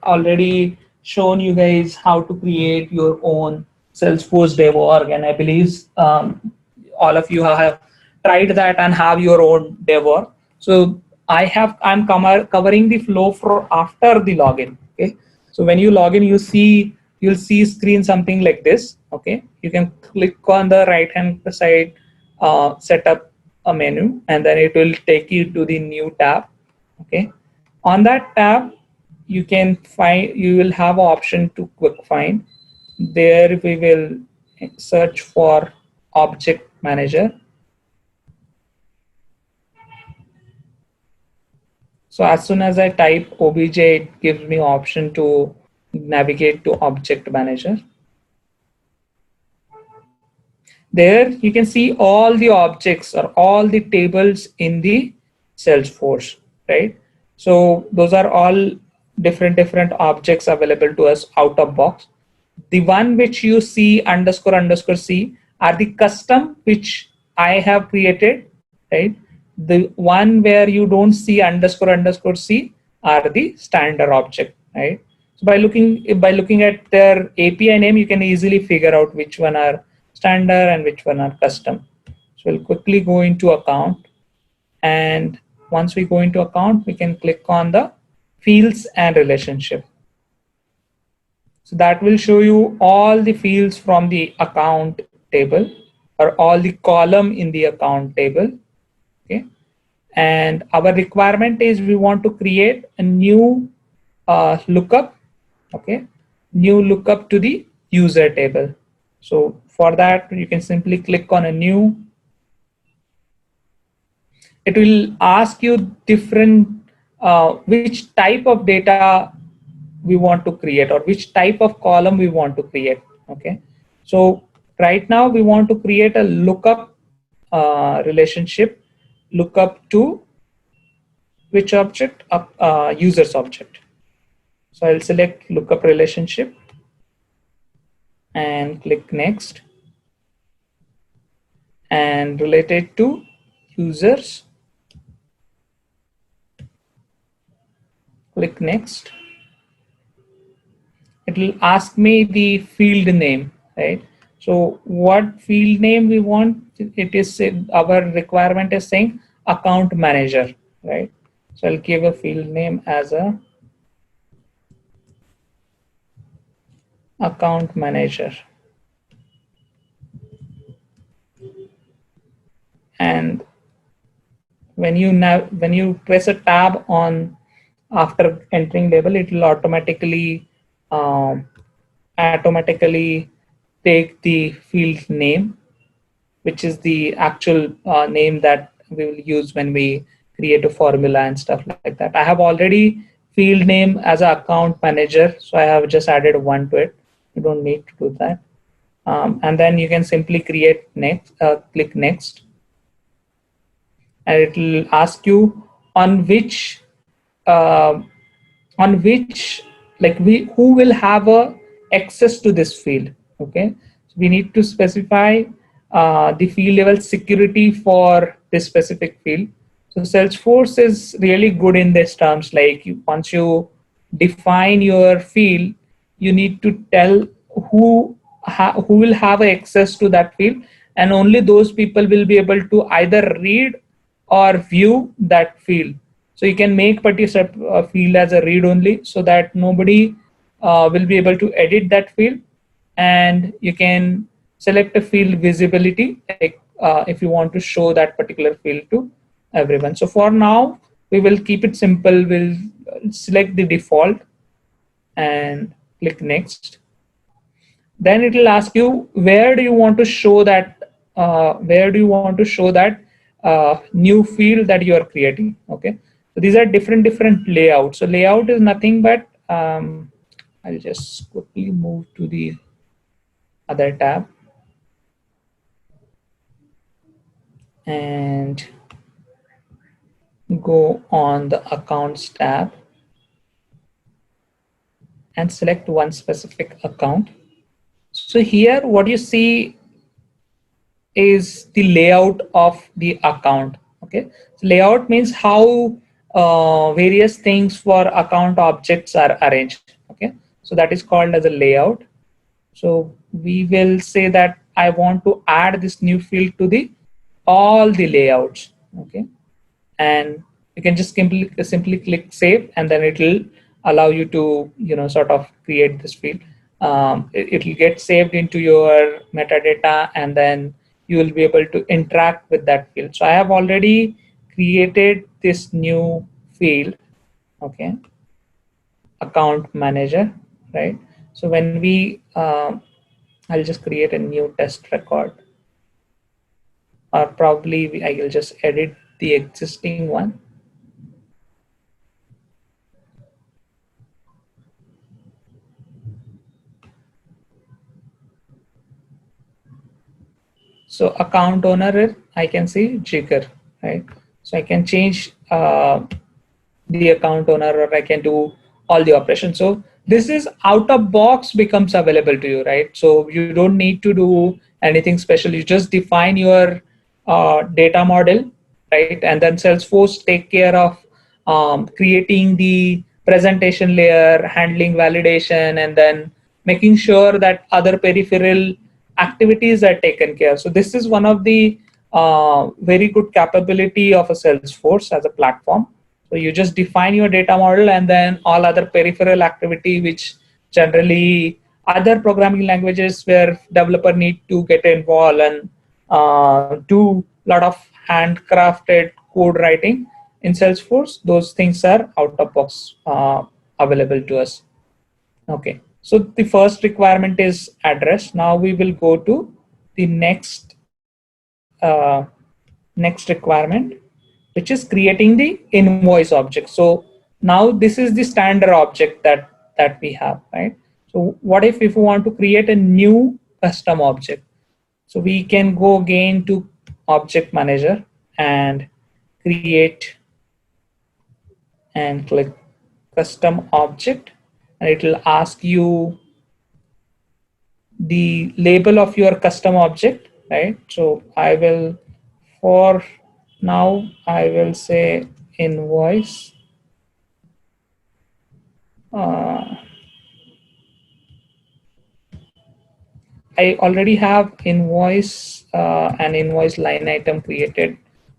already shown you guys how to create your own Salesforce dev org, and I believe all of you have tried that and have your own dev org. So I'm covering the flow for after the login. Okay, so when you log in, you'll see screen something like this. Okay, you can click on the right hand side, set up a menu, and then it will take you to the new tab. Okay, on that tab you will have an option to quick find. There we will search for object manager. So as soon as I type obj, it gives me option to navigate to object manager. There you can see all the objects or all the tables in the Salesforce, right? So those are all different objects available to us out of box. The one which you see __c are the custom which I have created, right? The one where you don't see __c are the standard object, right? So by looking at their API name, you can easily figure out which one are standard and which one are custom. So we'll quickly go into account, and once we go into account, we can click on the fields and relationship. So that will show you all the fields from the account table, or all the column in the account table. Okay, and our requirement is we want to create a new lookup. Okay, new lookup to the user table. So for that, you can simply click on a new. It will ask you different which type of data we want to create, or which type of column we want to create. Okay, so right now we want to create a lookup relationship, lookup to which object? Users object. So I'll select lookup relationship and click next, and related to users, click next. It will ask me the field name, right? So what field name we want? It is our requirement is saying account manager, right? So I'll give a field name as a account manager, and when you press a tab on after entering label, it will um, automatically take the field name, which is the actual name that we will use when we create a formula and stuff like that. I have already field name as an account manager, so I have just added one to it. You don't need to do that. And then you can simply create next, click next, and it will ask you on which uh, like who will have a access to this field. Okay, so we need to specify the field level security for this specific field. So Salesforce is really good in these terms, like once you define your field, you need to tell who will have access to that field, and only those people will be able to either read or view that field. So you can make particular field as a read only, so that nobody will be able to edit that field. And you can select a field visibility, like if you want to show that particular field to everyone. So for now, we will keep it simple. We'll select the default and click next. Then it will ask you where do you want to show that new field that you are creating. Okay, so these are different layouts. So layout is nothing but I'll just quickly move to the other tab and go on the accounts tab and select one specific account. So here what you see is the layout of the account. Okay, so layout means how various things for account objects are arranged. Okay, so that is called as a layout. So we will say that I want to add this new field to the all the layouts. Okay, and you can just simply click save, and then it will allow you to sort of create this field. It will get saved into your metadata, and then you will be able to interact with that field. So I have already created this new field. Okay, account manager, right? So when we I'll just create a new test record, or probably I will just edit the existing one. So account owner, I can see Jigger, right? So I can change the account owner, or I can do all the operations. So this is out of box becomes available to you, right? So you don't need to do anything special. You just define your data model, right? And then Salesforce take care of creating the presentation layer, handling validation, and then making sure that other peripheral activities are taken care of. So this is one of the very good capability of a Salesforce as a platform. So you just define your data model, and then all other peripheral activity, which generally other programming languages where developer need to get involved and do a lot of handcrafted code writing in Salesforce, those things are out of box available to us. Okay, so the first requirement is address. Now we will go to the next requirement, which is creating the invoice object. So now this is the standard object that we have, right? So what if we want to create a new custom object? So we can go again to object manager and create and click custom object, and it will ask you the label of your custom object, right? So I will, for now, I will say invoice. Uh, I already have invoice an invoice line item created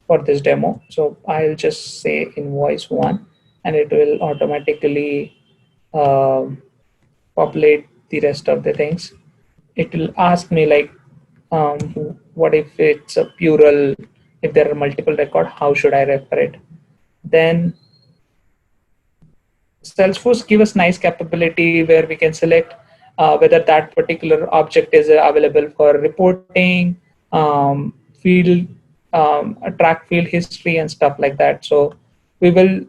for this demo. So I'll just say invoice one, and it will automatically populate the rest of the things. It will ask me like, um, what if it's a plural? If there are multiple record, how should I refer it? Then Salesforce give us nice capability where we can select whether that particular object is available for reporting, field, track field history and stuff like that. So we will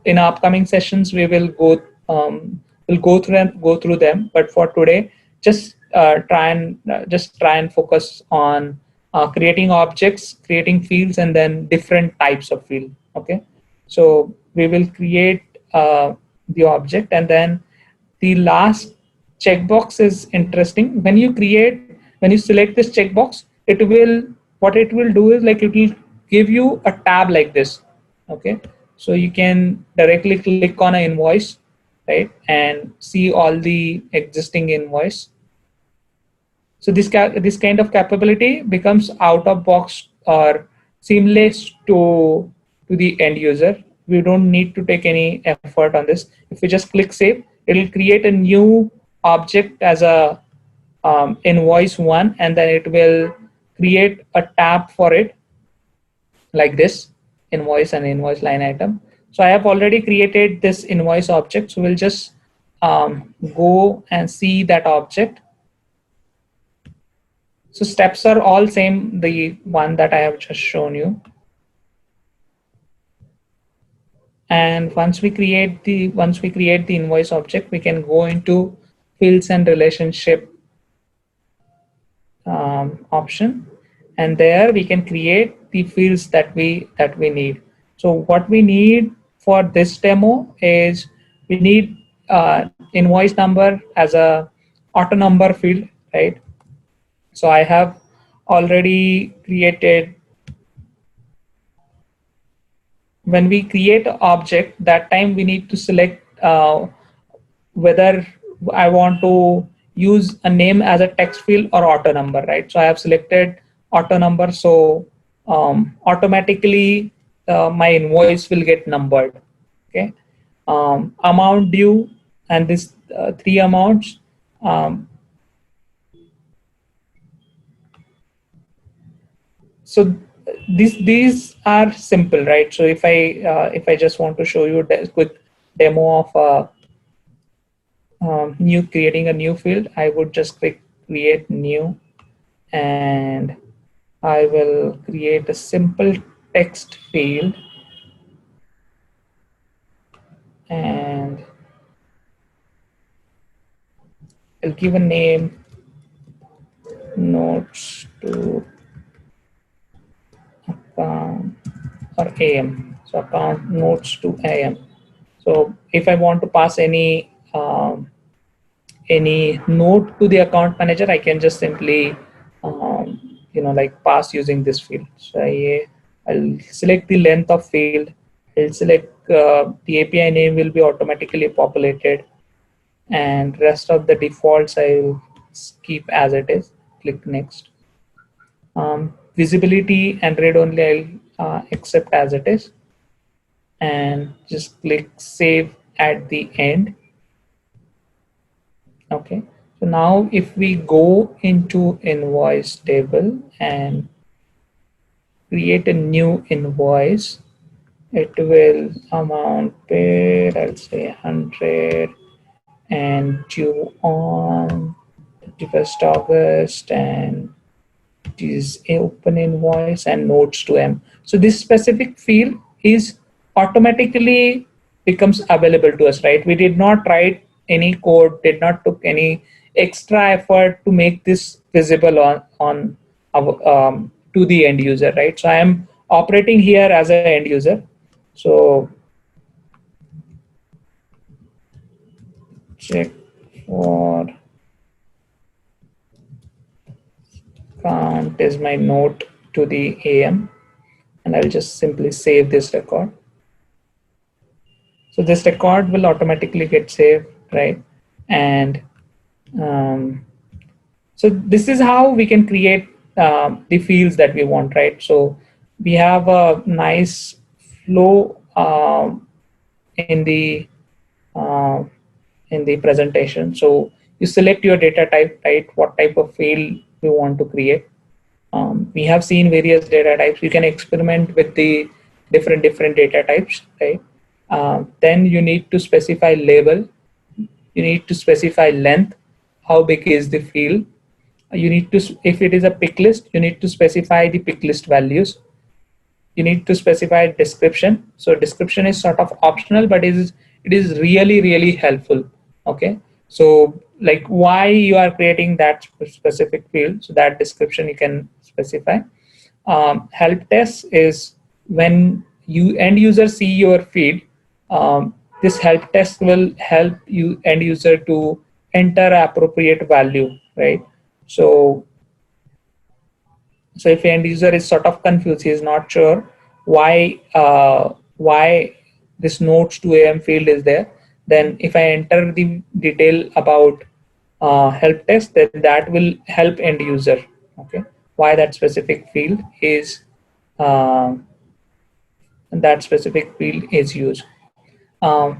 in our upcoming sessions we will go through them. But for today, just try and focus on creating objects, creating fields, and then different types of field. Okay, so we will create the object, and then the last checkbox is interesting. When you select this checkbox, it will, what it will do is like it will give you a tab like this. Okay, so you can directly click on an invoice, right, and see all the existing invoice. So this kind of capability becomes out of box or seamless to the end user. We don't need to take any effort on this. If we just click save, it will create a new object as a invoice one, and then it will create a tab for it like this, invoice and invoice line item. So I have already created this invoice object. So we'll just go and see that object. So steps are all same, the one that I have just shown you. And once we create the invoice object, we can go into fields and relationship option, and there we can create the fields that we need. So what we need for this demo is we need invoice number as a auto number field, right? So I have already created, when we create an object, that time we need to select whether I want to use a name as a text field or auto number, right? So I have selected auto number, so automatically my invoice will get numbered. Okay, amount due, and this three amounts. So these are simple, right? So if I just want to show you a quick demo of creating a new field, I would just click create new, and I will create a simple text field, and I'll give a name, notes to account or AM. So account notes to AM. So if I want to pass any note to the account manager, I can just simply like pass using this field. So I'll select the length of field, I'll select the API name will be automatically populated, and rest of the defaults I'll keep as it is. Click next. Visibility and read only I'll accept as it is, and just click save at the end. Okay, so now if we go into invoice table and create a new invoice, it will amount paid, I'll say 100 and due on 31st August, and it is open invoice and notes to M. So this specific field is automatically becomes available to us, right? We did not write any code, did not took any extra effort to make this visible on our to the end user, right? So I am operating here as an end user. So check for count is my note to the AM, and I'll just simply save this record. So this record will automatically get saved, right? And so this is how we can create the fields that we want, right? So we have a nice flow uh, in the presentation. So you select your data type, right? What type of field you want to create. We have seen various data types. You can experiment with the different data types, right? Then you need to specify label. You need to specify length. How big is the field? You need to, if it is a pick list, you need to specify the pick list values. You need to specify description. So description is sort of optional, but it is really helpful. Okay, so like why you are creating that specific field, so that description you can specify. Help test is when you end user see your feed, this help test will help you end user to enter appropriate value, right? So so if end user is sort of confused, he is not sure why this notes to AM field is there, then if I enter the detail about help test, then that will help end user. Okay, why that specific field is uh, used.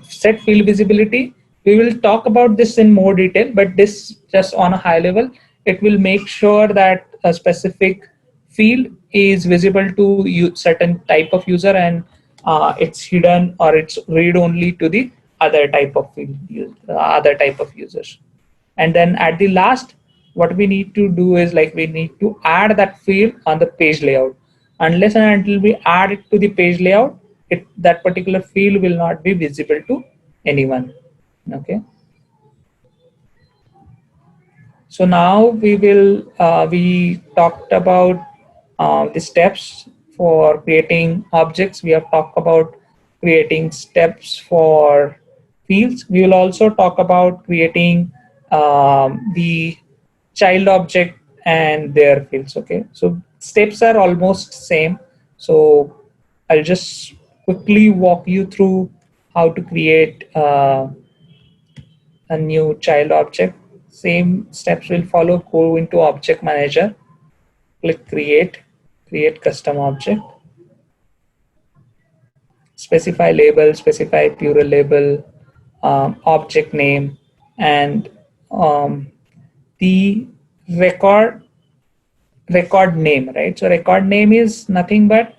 Set field visibility. We will talk about this in more detail, but this just on a high level, it will make sure that a specific field is visible to certain type of user, and it's hidden or it's read only to the other type of field, other type of users. And then at the last, what we need to do is like we need to add that field on the page layout. Unless and until we add it to the page layout, that particular field will not be visible to anyone. Okay, so now we talked about the steps for creating objects. We have talked about creating steps for fields. We will also talk about creating the child object and their fields. Okay, so steps are almost same. So I'll just quickly walk you through how to create a new child object. Same steps will follow. Go into object manager, click create custom object, specify label, specify plural label, object name, and the record name, right? So record name is nothing but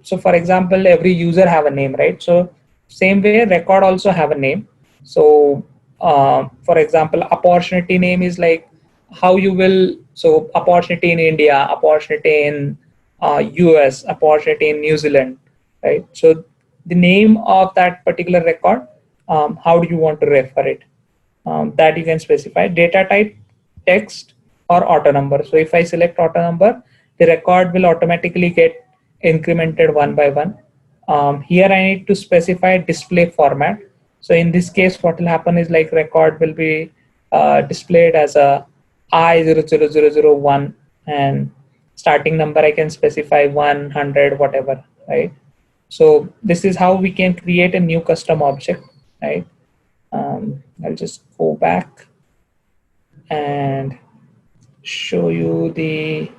so for example, every user have a name, right? So same way record also have a name. So for example, opportunity name is like how you will, so opportunity in India, opportunity in US, opportunity in New Zealand, right? So the name of that particular record, how do you want to refer it, that you can specify. Data type, text or auto number. So if I select auto number, the record will automatically get incremented one by one. Here I need to specify display format. So in this case, what will happen is like record will be displayed as a I00001, and starting number I can specify 100, whatever, right? So this is how we can create a new custom object, right? I'll just go back and show you the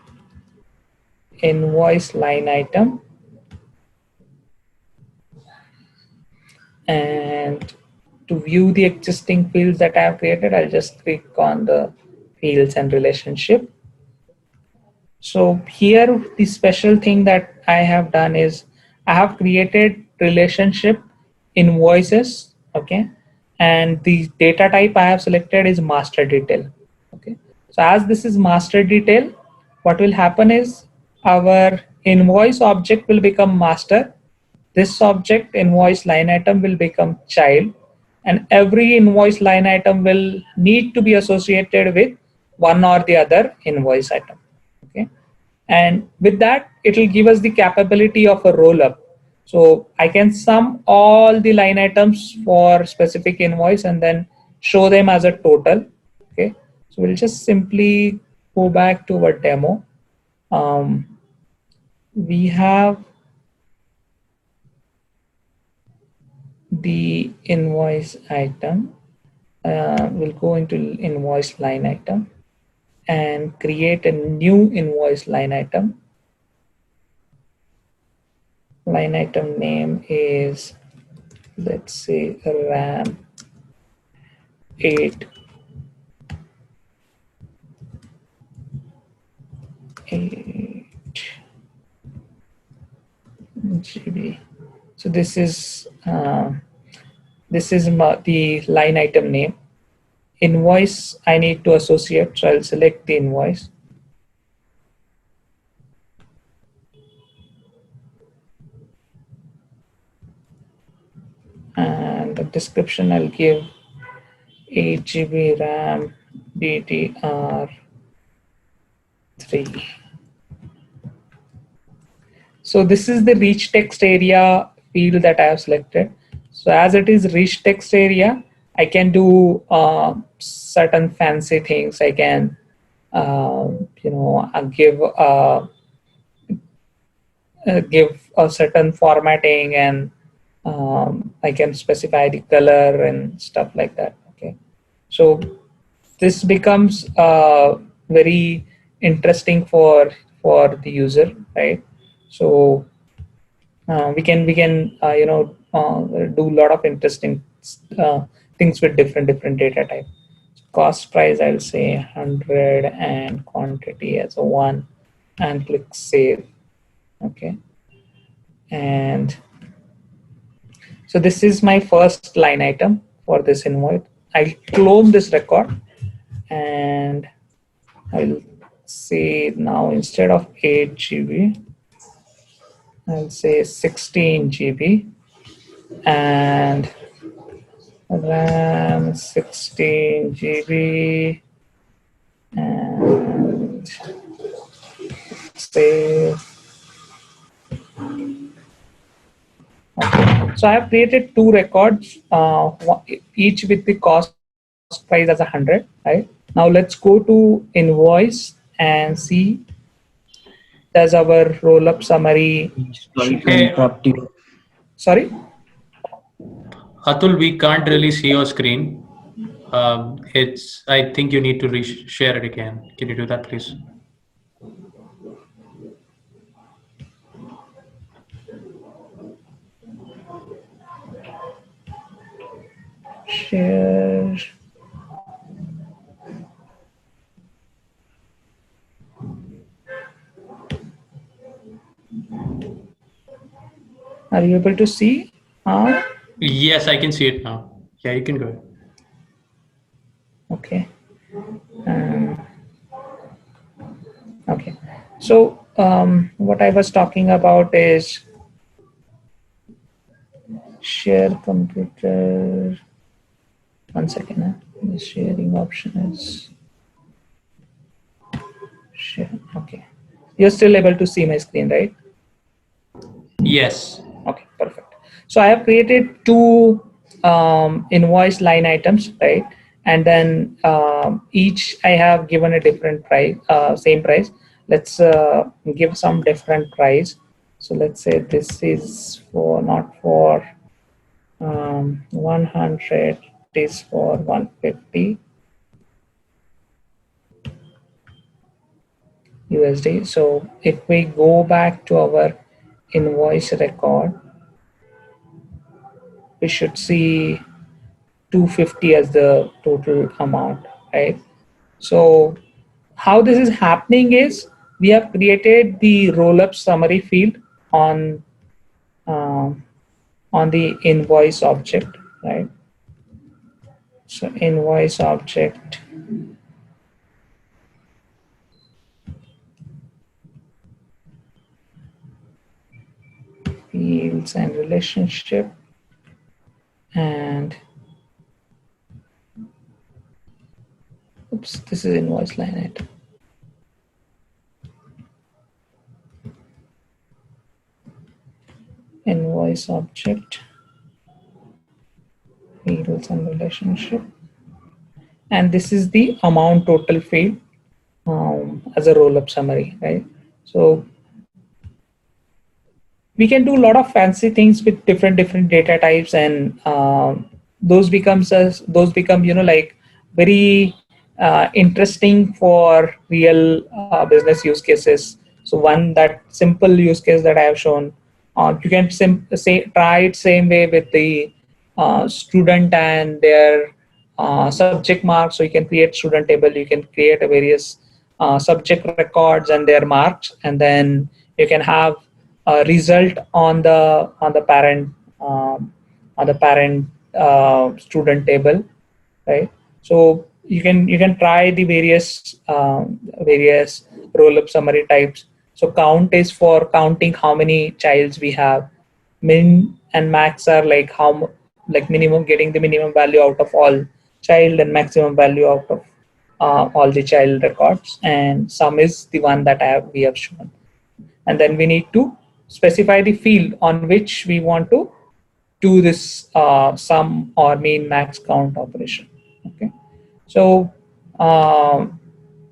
invoice line item. And to view the existing fields that I have created, I'll just click on the fields and relationship. So here, the special thing that I have done is I have created relationship invoices, okay? And the data type I have selected is master detail, okay? So as this is master detail, what will happen is our invoice object will become master. This object invoice line item will become child, and every invoice line item will need to be associated with one or the other invoice item, okay? And with that, it will give us the capability of a roll up. So I can sum all the line items for specific invoice and then show them as a total, okay? So we'll just simply go back to our demo. We have the invoice item. We'll go into invoice line item and create a new invoice line item. Line item name is, let's say, RAM 8 GB. So this is the line item name. Invoice I need to associate, so I'll select the invoice. And the description I'll give 8 GB RAM DDR3. So this is the rich text area field that I have selected. So as it is rich text area, I can do certain fancy things. I can, give a certain formatting, and I can specify the color and stuff like that. Okay, so this becomes very interesting for the user, right? So we can do a lot of interesting things with different data type. Cost price, I'll say 100 and quantity as a 1 and click save. Okay, and so this is my first line item for this invoice. I'll clone this record and I'll say now instead of 8 GB, I'll say 16 GB and RAM 16 GB and save. Okay. So I have created two records, each with the cost price as 100, right? Now let's go to invoice and see does our roll up summary. Sorry to interrupt you. Sorry? Atul, we can't really see your screen. I think you need to share it again. Can you do that, please? Share. Are you able to see? Yes, I can see it now. Yeah, you can go. Okay. Okay. So what I was talking about is share computer. 1 second. The sharing option is share. Okay. You're still able to see my screen, right? Yes. Okay, perfect. So I have created two invoice line items, right? And then each I have given a different price, same price. Let's give some different price. So let's say this is for not for 100, it is for 150 USD. So if we go back to our invoice record, we should see 250 as the total amount, right? So how this is happening is we have created the roll-up summary field on the invoice object, right? So invoice object fields and relationship, and oops, this is invoice line item. Invoice object fields and relationship, and this is the amount total field as a roll-up summary, right? So we can do a lot of fancy things with different data types, and those become like very interesting for real business use cases. So one that simple use case that I have shown, you can try it same way with the student and their subject marks. So you can create student table, you can create a various subject records and their marks, and then you can have a result on the parent student table, right? So you can try the various roll-up summary types. So count is for counting how many childs we have. Min and max are like like minimum, getting the minimum value out of all child, and maximum value out of all the child records. And sum is the one that we have shown. And then we need to specify the field on which we want to do this sum or min max count operation. Okay, so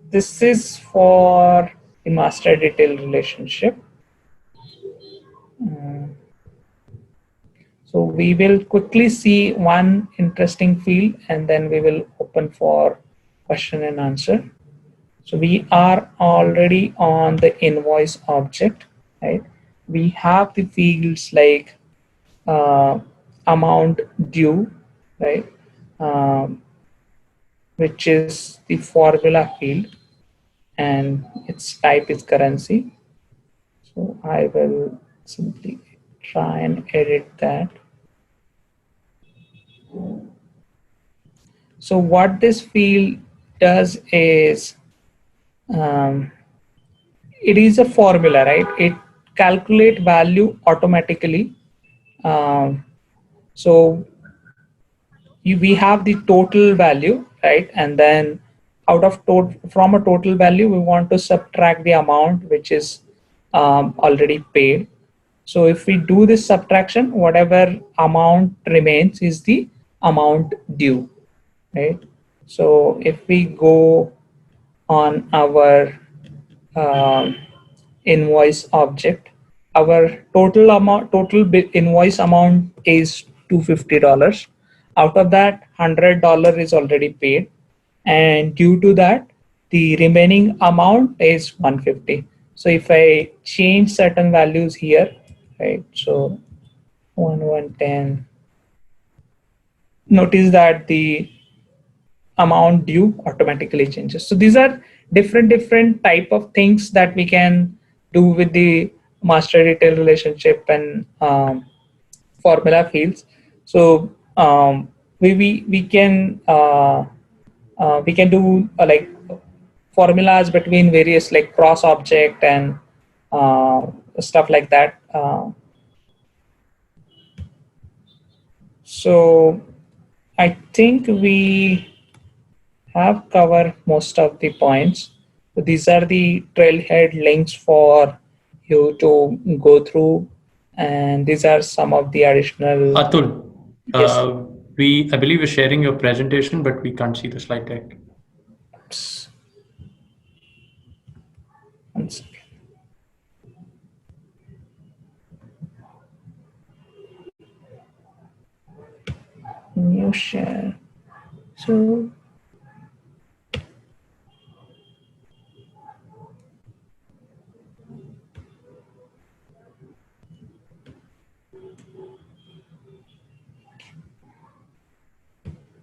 this is for the master detail relationship. So we will quickly see one interesting field, and then we will open for question and answer. So we are already on the invoice object, right? We have the fields like amount due, right? Which is the formula field, and its type is currency. So I will simply try and edit that. So what this field does is, it is a formula, right? It calculate value automatically. So we have the total value, right? And then from a total value, we want to subtract the amount which is already paid. So if we do this subtraction, whatever amount remains is the amount due, right? So if we go on our invoice object, our total invoice amount is $250. Out of that, $100 is already paid, and due to that, the remaining amount is 150. So if I change certain values here, right? So 1110. Notice that the amount due automatically changes. So these are different type of things that we can do with the master detail relationship and formula fields. So we can do like formulas between various like cross object and stuff like that. So I think we have covered most of the points. So these are the trailhead links for you to go through, and these are some of the additional. Atul, Yes. I believe you're sharing your presentation, but we can't see the slide deck. One second. new share. So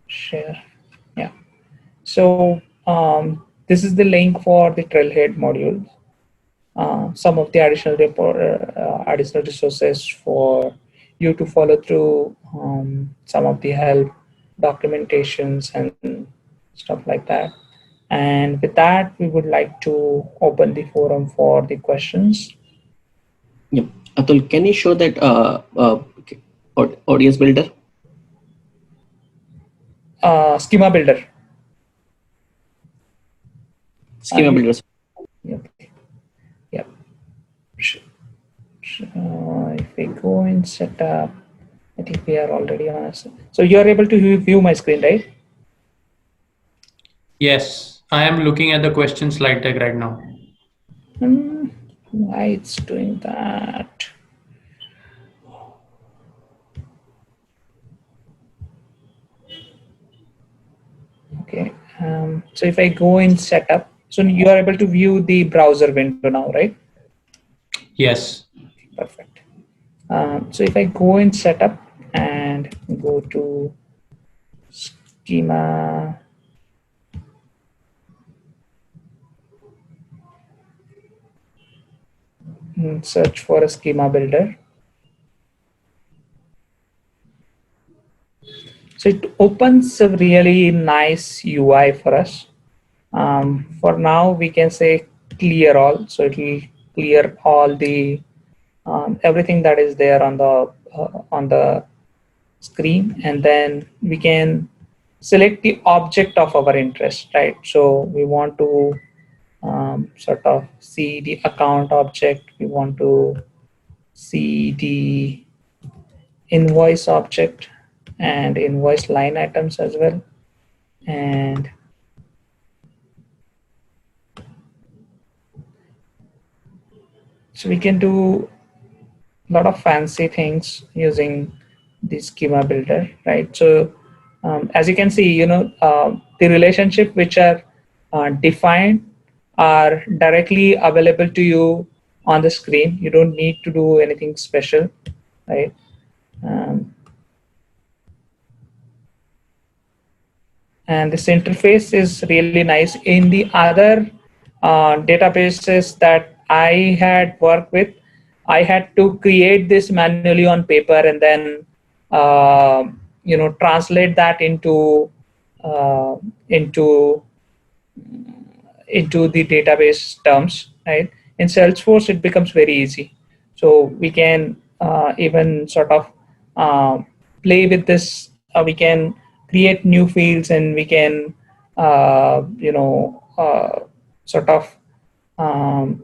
share, yeah. So this is the link for the Trailhead module. Some of the additional resources for you to follow through, some of the help, documentations, and stuff like that. And with that, we would like to open the forum for the questions. Yep. Atul, can you show that audience builder? Schema builder. Schema builder. Yep. Yep. If we go in setup, I think we are already on. So you are able to view my screen, right? Yes, I am looking at the question slide deck right now. Why it's doing that? Okay. So if I go in setup, so you are able to view the browser window now, right? Yes. Perfect. So if I go in setup and go to schema, search for a schema builder. So it opens a really nice UI for us. For now, we can say clear all. So it will clear all the everything that is there on the screen, and then we can select the object of our interest, right? So we want to sort of see the account object. We want to see the invoice object and invoice line items as well. And so we can do a lot of fancy things using the schema builder, right? So as you can see, the relationship which are defined are directly available to you on the screen. You don't need to do anything special, right? And this interface is really nice. In the other databases that I had worked with, I had to create this manually on paper and then translate that uh, into into the database terms, right? In Salesforce, it becomes very easy. So we can even sort of play with this. We can create new fields, and we can, sort of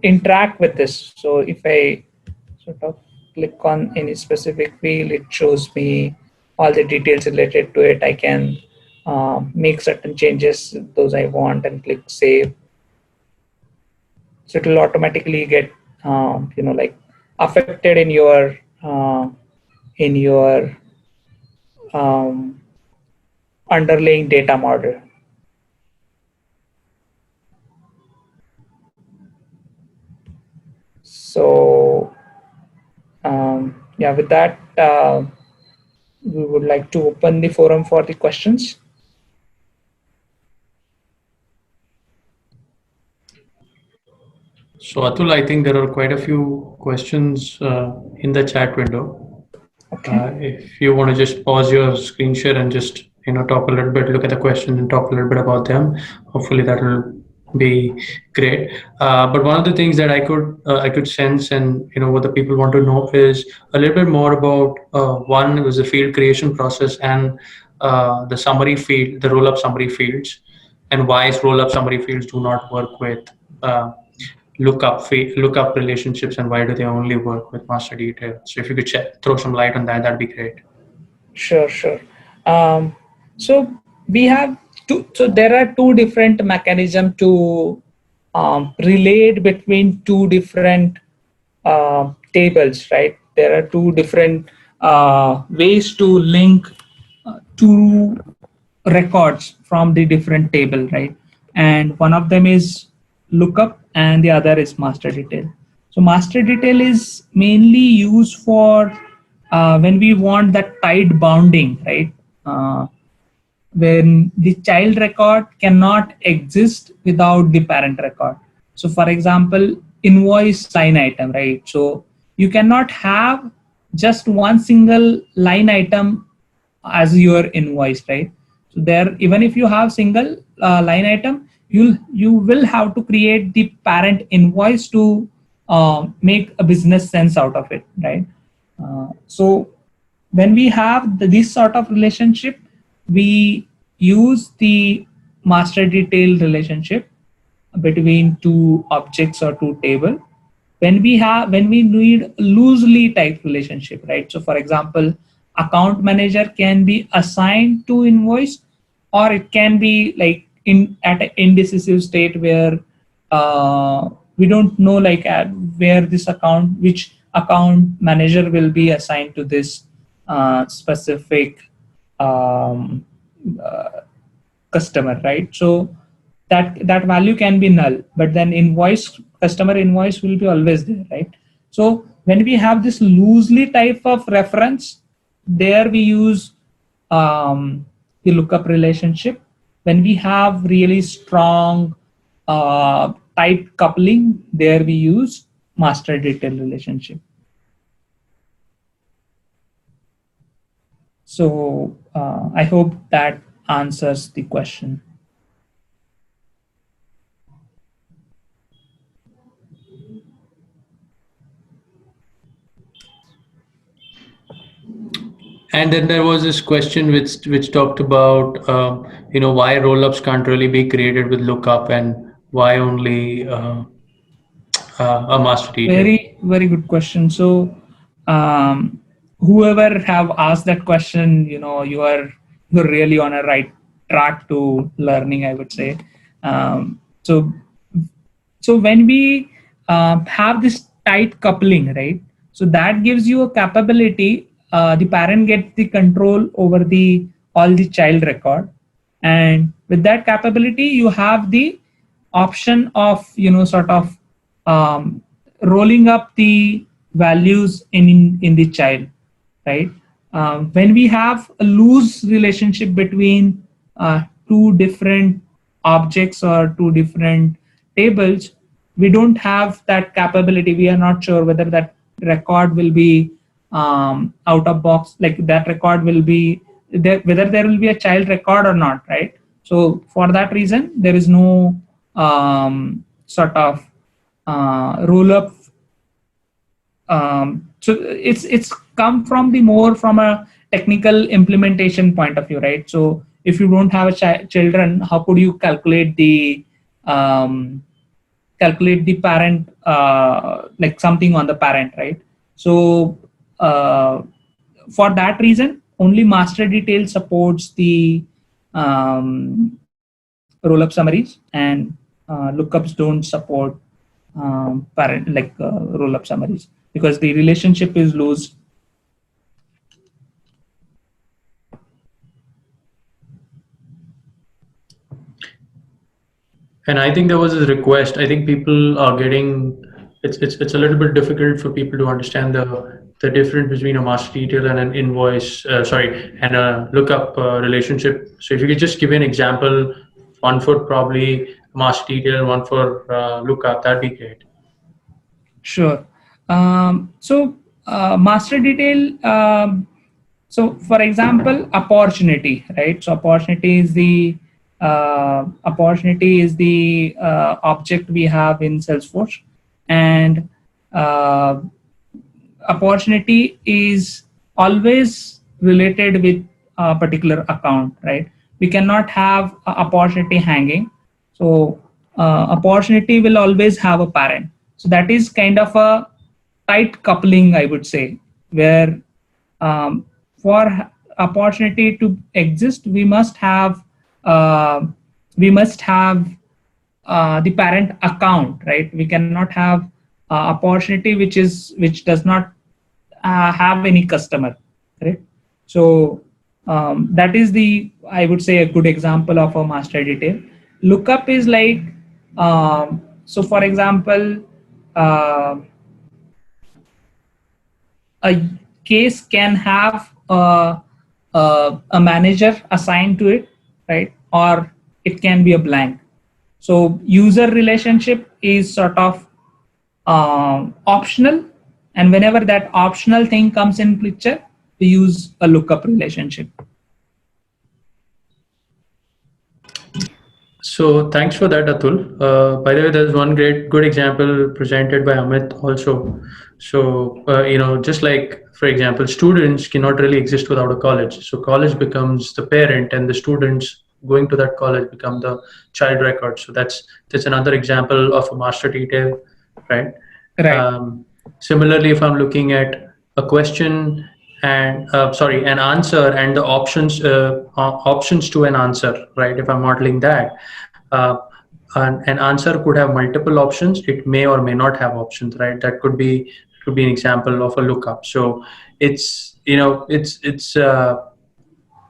interact with this. So if I sort of click on any specific field, it shows me all the details related to it. I can make certain changes, those I want, and click save. So it will automatically get like affected in your um, underlying data model. So yeah, with that, we would like to open the forum for the questions. So Atul, I think there are quite a few questions in the chat window. Okay. If you want to just pause your screen share and just talk a little bit, look at the question and talk a little bit about them. Hopefully that will be great. But one of the things that I could sense, and what the people want to know is a little bit more about one was the field creation process and the summary field, the roll-up summary fields, and why roll-up summary fields do not work with lookup relationships, and why do they only work with master detail. So if you could throw some light on that, that'd be great. Sure. So we have two. So there are two different mechanisms to relate between two different tables, right? There are two different ways to link two records from the different table, right? And one of them is lookup and the other is master detail. So master detail is mainly used for when we want that tight bounding, right? When the child record cannot exist without the parent record. So for example, invoice line item, right? So you cannot have just one single line item as your invoice, right? So there, even if you have single line item, you will have to create the parent invoice to make a business sense out of it, right? So when we have this sort of relationship, we use the master detail relationship between two objects or two table. When we need loosely typed relationship, right? So for example, account manager can be assigned to invoice, or it can be like in at an indecisive state where we don't know like where this account, which account manager will be assigned to this specific um, uh, customer, right? So that value can be null, but then invoice, customer invoice will be always there, right? So when we have this loosely type of reference, there we use the lookup relationship. When we have really strong type coupling, there we use master detail relationship. So I hope that answers the question. And then there was this question which talked about why rollups can't really be created with lookup, and why only a master detail. Very good question. So whoever have asked that question, you're really on a right track to learning, I would say. So when we have this tight coupling, right? So that gives you a capability. The parent gets the control over the all the child record, and with that capability, you have the option of sort of rolling up the values in the child, right? When we have a loose relationship between two different objects or two different tables, we don't have that capability. We are not sure whether that record will be out of box, like that record will be there, whether there will be a child record or not, right? So for that reason, there is no sort of roll up. So it's come from the more from a technical implementation point of view, right? So if you don't have a children, how could you calculate the parent, like something on the parent, right? So for that reason, only master detail supports the roll-up summaries, and lookups don't support parent like roll-up summaries, because the relationship is loose. And I think there was a request. I think people are getting it's a little bit difficult for people to understand the difference between a master detail and an invoice. And a lookup relationship. So if you could just give an example, one for probably master detail, one for lookup, that'd be great. Sure. So master detail. So for example, opportunity, right? So opportunity is the object we have in Salesforce, and uh, opportunity is always related with a particular account, right? We cannot have a opportunity hanging. So opportunity will always have a parent. So that is kind of a tight coupling, I would say, where for opportunity to exist, we must have uh, the parent account, right? We cannot have opportunity which does not have any customer, right? So That is the, I would say, a good example of a master detail. Lookup is like, so for example, uh, a case can have a manager assigned to it, right? Or it can be a blank. So user relationship is sort of optional, and whenever that optional thing comes in picture, we use a lookup relationship. So thanks for that, Atul. By the way, there's one good example presented by Amit also. So just like, for example, students cannot really exist without a college. So college becomes the parent, and the students going to that college become the child record. So that's another example of a master detail, right? Right. Similarly, if I'm looking at a question and an answer and the options to an answer, right? If I'm modeling that, uh, an answer could have multiple options. It may or may not have options, right? That could be an example of a lookup. So it's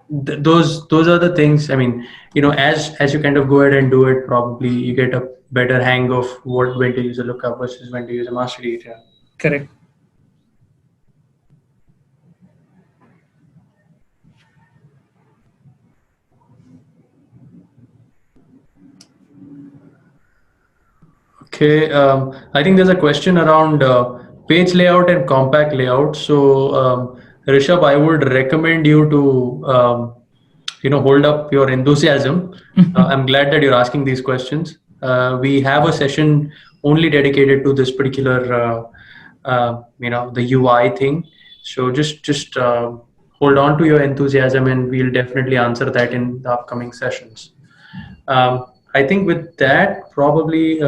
those are the things. I mean, as you kind of go ahead and do it, probably you get a better hang of when to use a lookup versus when to use a master detail. Correct. Okay, I think there's a question around page layout and compact layout. So, Rishabh, I would recommend you to, hold up your enthusiasm. I'm glad that you're asking these questions. We have a session only dedicated to this particular, the UI thing. So just hold on to your enthusiasm, and we'll definitely answer that in the upcoming sessions. I think with that, probably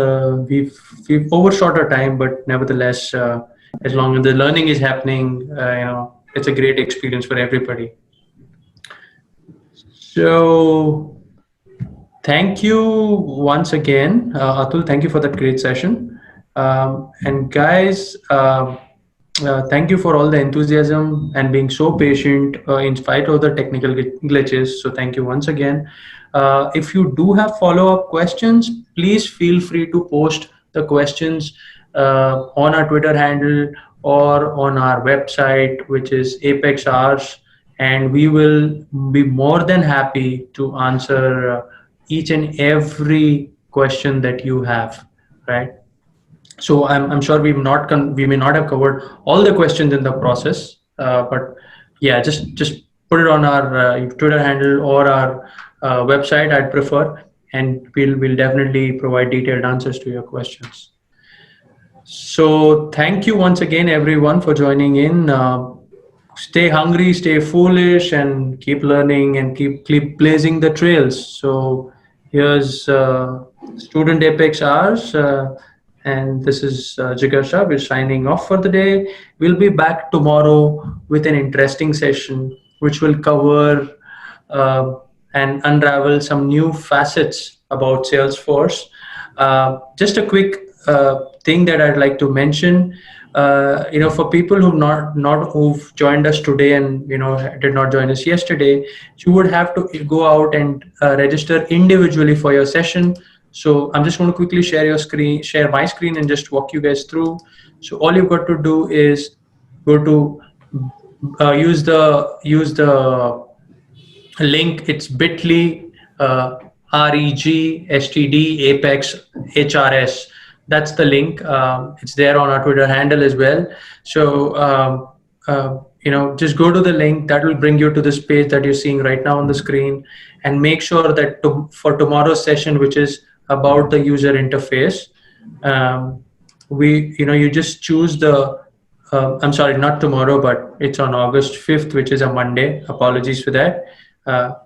we've overshot our time, but nevertheless, as long as the learning is happening, it's a great experience for everybody. So thank you once again, Atul. Thank you for that great session. And guys, thank you for all the enthusiasm and being so patient in spite of the technical glitches. So thank you once again. If you do have follow-up questions, please feel free to post the questions on our Twitter handle or on our website, which is Apex Hours, and we will be more than happy to answer each and every question that you have, right? So I'm sure we may not have covered all the questions in the process, but yeah, just put it on our Twitter handle or our website. I'd prefer, and we'll definitely provide detailed answers to your questions. So thank you once again, everyone, for joining in. Stay hungry, stay foolish, and keep learning and keep blazing the trails. So here's Student Apex Hours, and this is Jigarsha. We're signing off for the day. We'll be back tomorrow with an interesting session, which will cover uh, and unravel some new facets about Salesforce. Just a quick thing that I'd like to mention. For people who've joined us today and did not join us yesterday, you would have to go out and register individually for your session. So I'm just going to quickly share my screen, and just walk you guys through. So all you've got to do is go to use the link. It's bit.ly REGSTD Apex HRS. That's the link. It's there on our Twitter handle as well. So just go to the link. That will bring you to this page that you're seeing right now on the screen, and make sure that for tomorrow's session, which is about the user interface, you just choose the I'm sorry, not tomorrow, but it's on August 5th, which is a Monday. Apologies for that.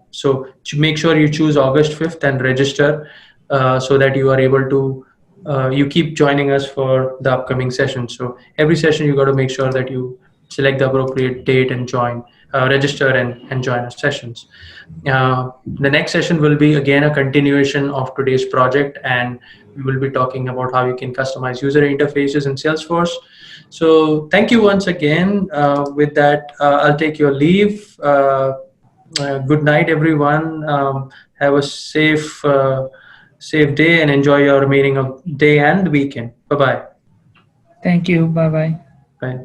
So to make sure you choose August 5th and register, so that you are able to, you keep joining us for the upcoming session. So every session you got to make sure that you select the appropriate date and register and join our sessions. The next session will be again a continuation of today's project, and we will be talking about how you can customize user interfaces in Salesforce. So thank you once again. With that, I'll take your leave. Good night, everyone. Have a safe day and enjoy your remaining of day and weekend. Bye-bye. Thank you. Bye bye. Bye.